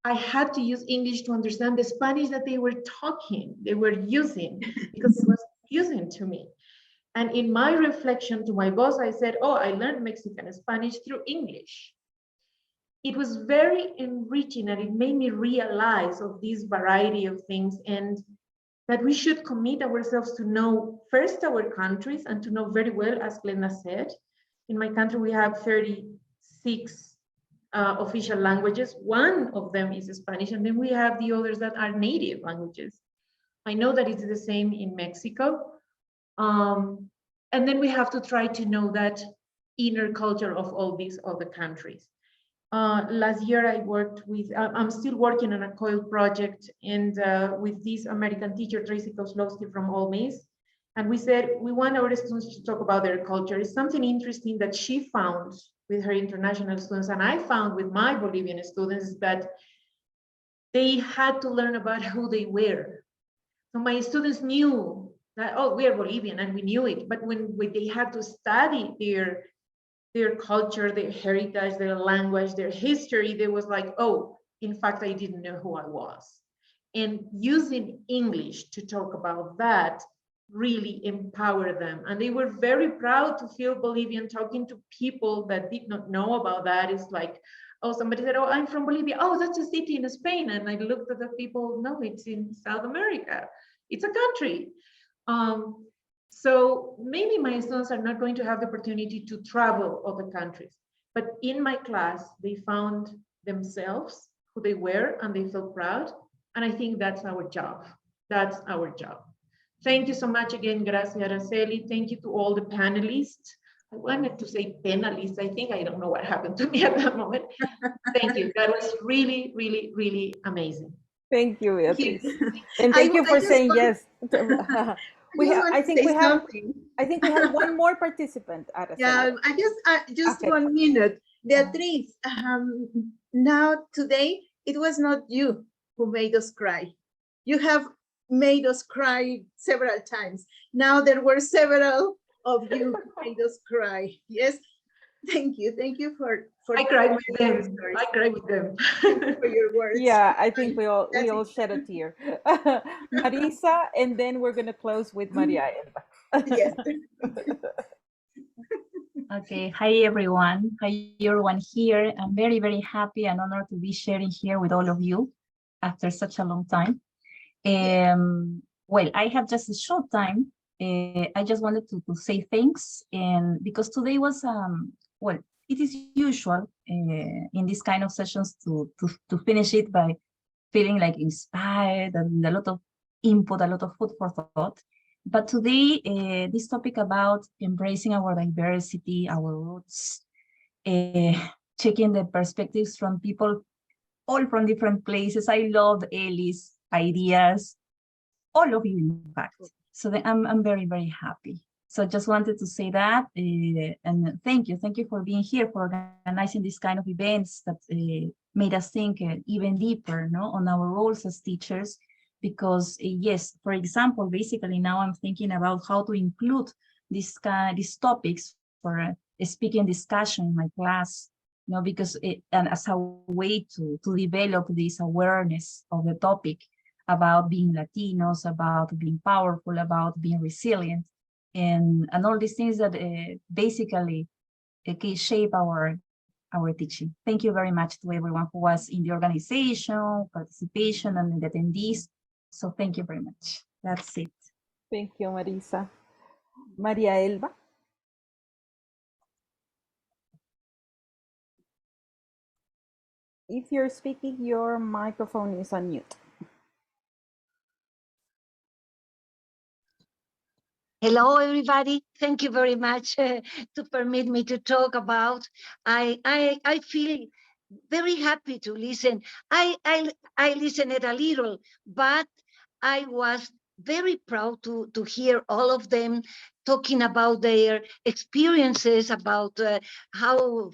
S4: I had to use English to understand the Spanish that they were using, because it was confusing to me. And in my reflection to my boss, I said, "Oh, I learned Mexican Spanish through English." It was very enriching, and it made me realize of this variety of things, and that we should commit ourselves to know first our countries, and to know very well, as Glenda said. In my country, we have 36 official languages. One of them is Spanish, and then we have the others that are native languages. I know that it's the same in Mexico. And then we have to try to know that inner culture of all these other countries. Last year I worked with, I'm still working on a COIL project, and with this American teacher, Tracy Kozlowski from Ole Miss. And we said, we want our students to talk about their culture. It's something interesting that she found with her international students, and I found with my Bolivian students, that they had to learn about who they were. So my students knew that, oh, we are Bolivian, and we knew it. But when they had to study their culture, their heritage, their language, their history, they was like, oh, in fact, I didn't know who I was. And using English to talk about that really empowered them. And they were very proud to feel Bolivian, talking to people that did not know about that. It's like, oh, somebody said, oh, I'm from Bolivia. Oh, that's a city in Spain. And I looked at the people, no, it's in South America. It's a country. So maybe my students are not going to have the opportunity to travel other countries, but in my class, they found themselves, who they were, and they felt proud. And I think that's our job. That's our job. Thank you so much again, Gracias, Araceli. Thank you to all the panelists. I wanted to say panelists. I don't know what happened to me at that moment. Thank you. That was really, really, really amazing.
S3: Thank you, Beatriz. And thank you for saying yes. I think we have one more participant, Araceli.
S1: Yeah, I just okay. 1 minute. Beatriz, now today, it was not you who made us cry. You have made us cry several times. Now there were several of you who made us cry. Yes, thank you. Thank you for
S4: I cried with them. I cried with them.
S1: For your words.
S3: Yeah, I think we all shed a tear. Marisa, and then we're gonna close with Maria Elba.
S1: Yes.
S16: Okay, hi everyone. Hi everyone here. I'm very, very happy and honored to be sharing here with all of you after such a long time. Well, I have just a short time. I just wanted to say thanks, and because today was well, it is usual in this kind of sessions to finish it by feeling like inspired and a lot of input, a lot of food for thought. But today, this topic about embracing our diversity, our roots, checking the perspectives from people all from different places. I love Ellie's ideas, all of you, in fact. So I'm very, very happy. So just wanted to say that, and thank you for being here, for organizing this kind of events that made us think even deeper, on our roles as teachers. Because yes, for example, basically now I'm thinking about how to include these topics for a speaking discussion in my class, because and as a way to develop this awareness of the topic about being Latinos, about being powerful, about being resilient, and all these things that basically can shape our teaching. Thank you very much to everyone who was in the organization, participation, and the attendees. So thank you very much. That's it.
S3: Thank you, Marisa. Maria Elba. If you're speaking, your microphone is on mute.
S17: Hello, everybody. Thank you very much to permit me to talk about. I feel very happy to listen. I listened a little, but I was very proud to hear all of them talking about their experiences, about how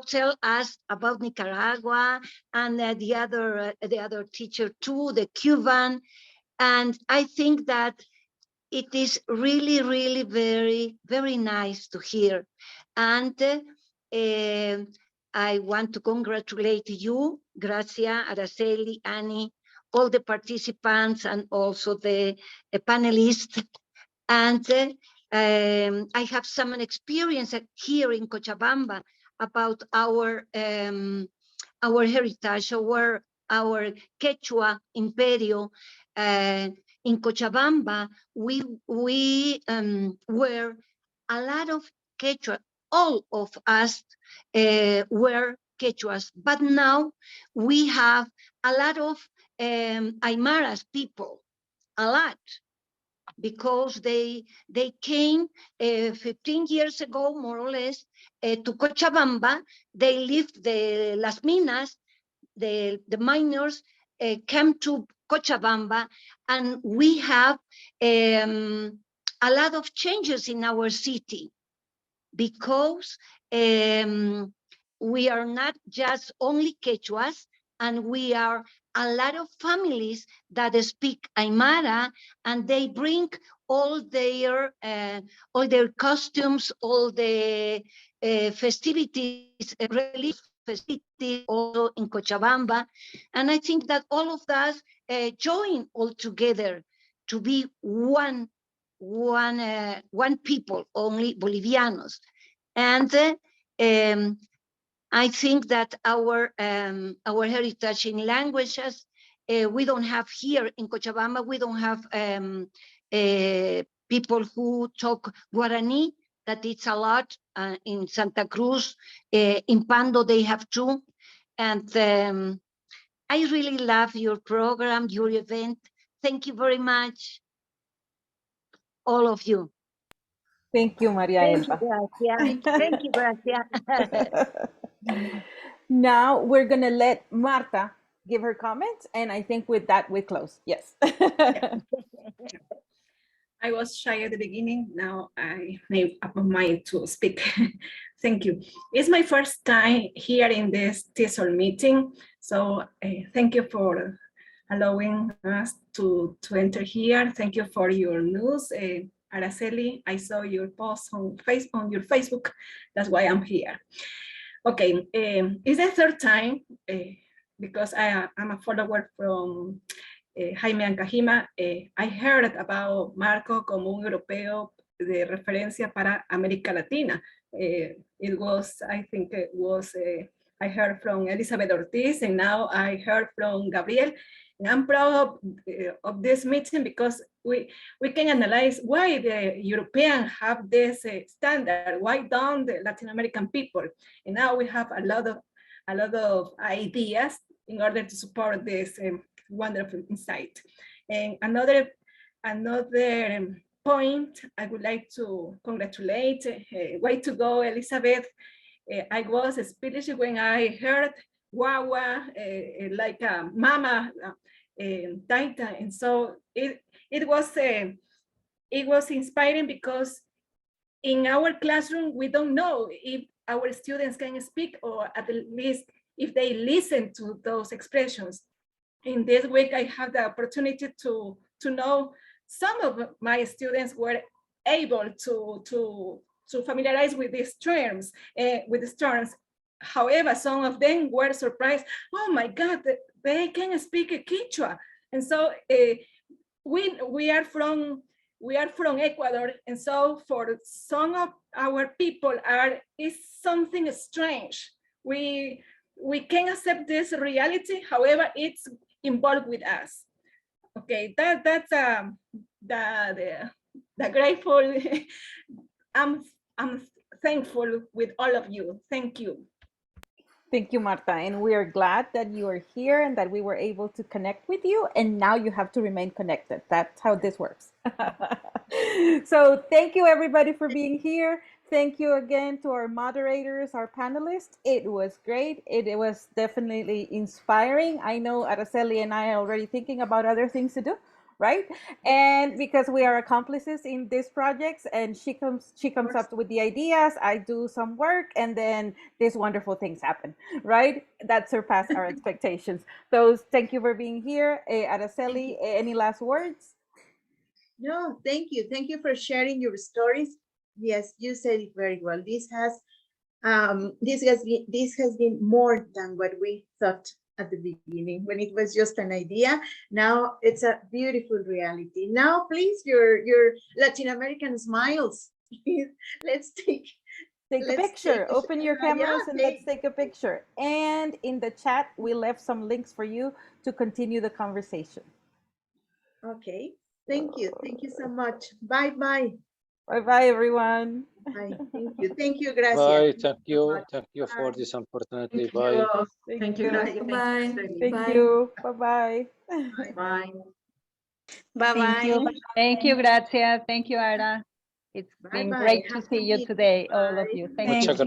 S17: tell us about Nicaragua, and the other teacher too, the Cuban. And I think that it is really, really very nice to hear. And I want to congratulate you, Gracia, Araceli, Annie, all the participants, and also the panelists. And I have some experience here in Cochabamba about our heritage, our Quechua imperio. In Cochabamba, we were a lot of Quechua. All of us were Quechuas, but now we have a lot of Aymaras people, a lot, because they came 15 years ago, more or less, to Cochabamba. They lived the Las Minas, the miners came to Cochabamba, and we have a lot of changes in our city, because we are not just only Quechuas, and we are a lot of families that speak Aymara, and they bring all their costumes, all the festivities, religious festivities, also in Cochabamba. And I think that all of us join all together to be one people, only Bolivianos. And I think that our heritage in languages, we don't have here in Cochabamba, we don't have people who talk Guarani, that it's a lot. In Santa Cruz, in Pando, they have too. And I really love your program, your event. Thank you very much, all of you.
S3: Thank you, Maria
S17: Thank
S3: Elba.
S17: you, Gracia. Thank you, Gracia.
S3: Now we're going to let Marta give her comments. And I think with that, we close. Yes.
S18: I was shy at the beginning. Now I made up my mind to speak. Thank you. It's my first time here in this TESOL meeting. So thank you for allowing us to enter here. Thank you for your news. Araceli, I saw your post on your Facebook. That's why I'm here. Okay, it's the third time because I'm a follower from Jaime Ancajima. I heard about Marco como un europeo de referencia para América Latina. It was, I think it was, I heard from Elizabeth Ortiz, and now I heard from Gabriel. And I'm proud of this meeting because we can analyze why the Europeans have this standard, why don't the Latin American people? And now we have a lot of ideas in order to support this wonderful insight. And another point, I would like to congratulate, way to go, Elizabeth. I was speechless when I heard Wawa, like a mama, Taita, and so it was inspiring because in our classroom we don't know if our students can speak, or at least if they listen to those expressions. In this week, I had the opportunity to know some of my students were able to familiarize with these terms, However, some of them were surprised. Oh my God, they can speak Quechua, and so we are from Ecuador, and so for some of our people is something strange. We can accept this reality. However, it's involved with us. Okay, that's the grateful. I'm thankful with all of you. Thank you.
S3: Thank you, Marta. And we are glad that you are here and that we were able to connect with you. And now you have to remain connected. That's how this works. So thank you everybody for being here. Thank you again to our moderators, our panelists. It was great. It was definitely inspiring. I know Araceli and I are already thinking about other things to do, right? And because we are accomplices in these projects, and she comes up with the ideas, I do some work, and then these wonderful things happen, right? That surpass our expectations. So thank you for being here. Araceli, any last words?
S1: No, thank you. Thank you for sharing your stories. Yes, you said it very well. This has been more than what we thought at the beginning when it was just an idea. Now it's a beautiful reality. Now, please, your Latin American smiles. Let's take
S3: a picture. Open your cameras and let's take a picture. And in the chat, we left some links for you to continue the conversation.
S1: Okay. Thank you. Thank you so much. Bye-bye.
S3: Bye-bye, everyone.
S1: Bye. Thank you. Thank you, Gracia.
S14: Bye. Thank you. Thank you for this opportunity. Bye.
S4: Thank you.
S16: Bye.
S3: Thank you. Bye-bye.
S4: Bye.
S7: Bye-bye. Thank you, Gracia. Thank you, Ara. It's been great to see you today, all of you. Thank you.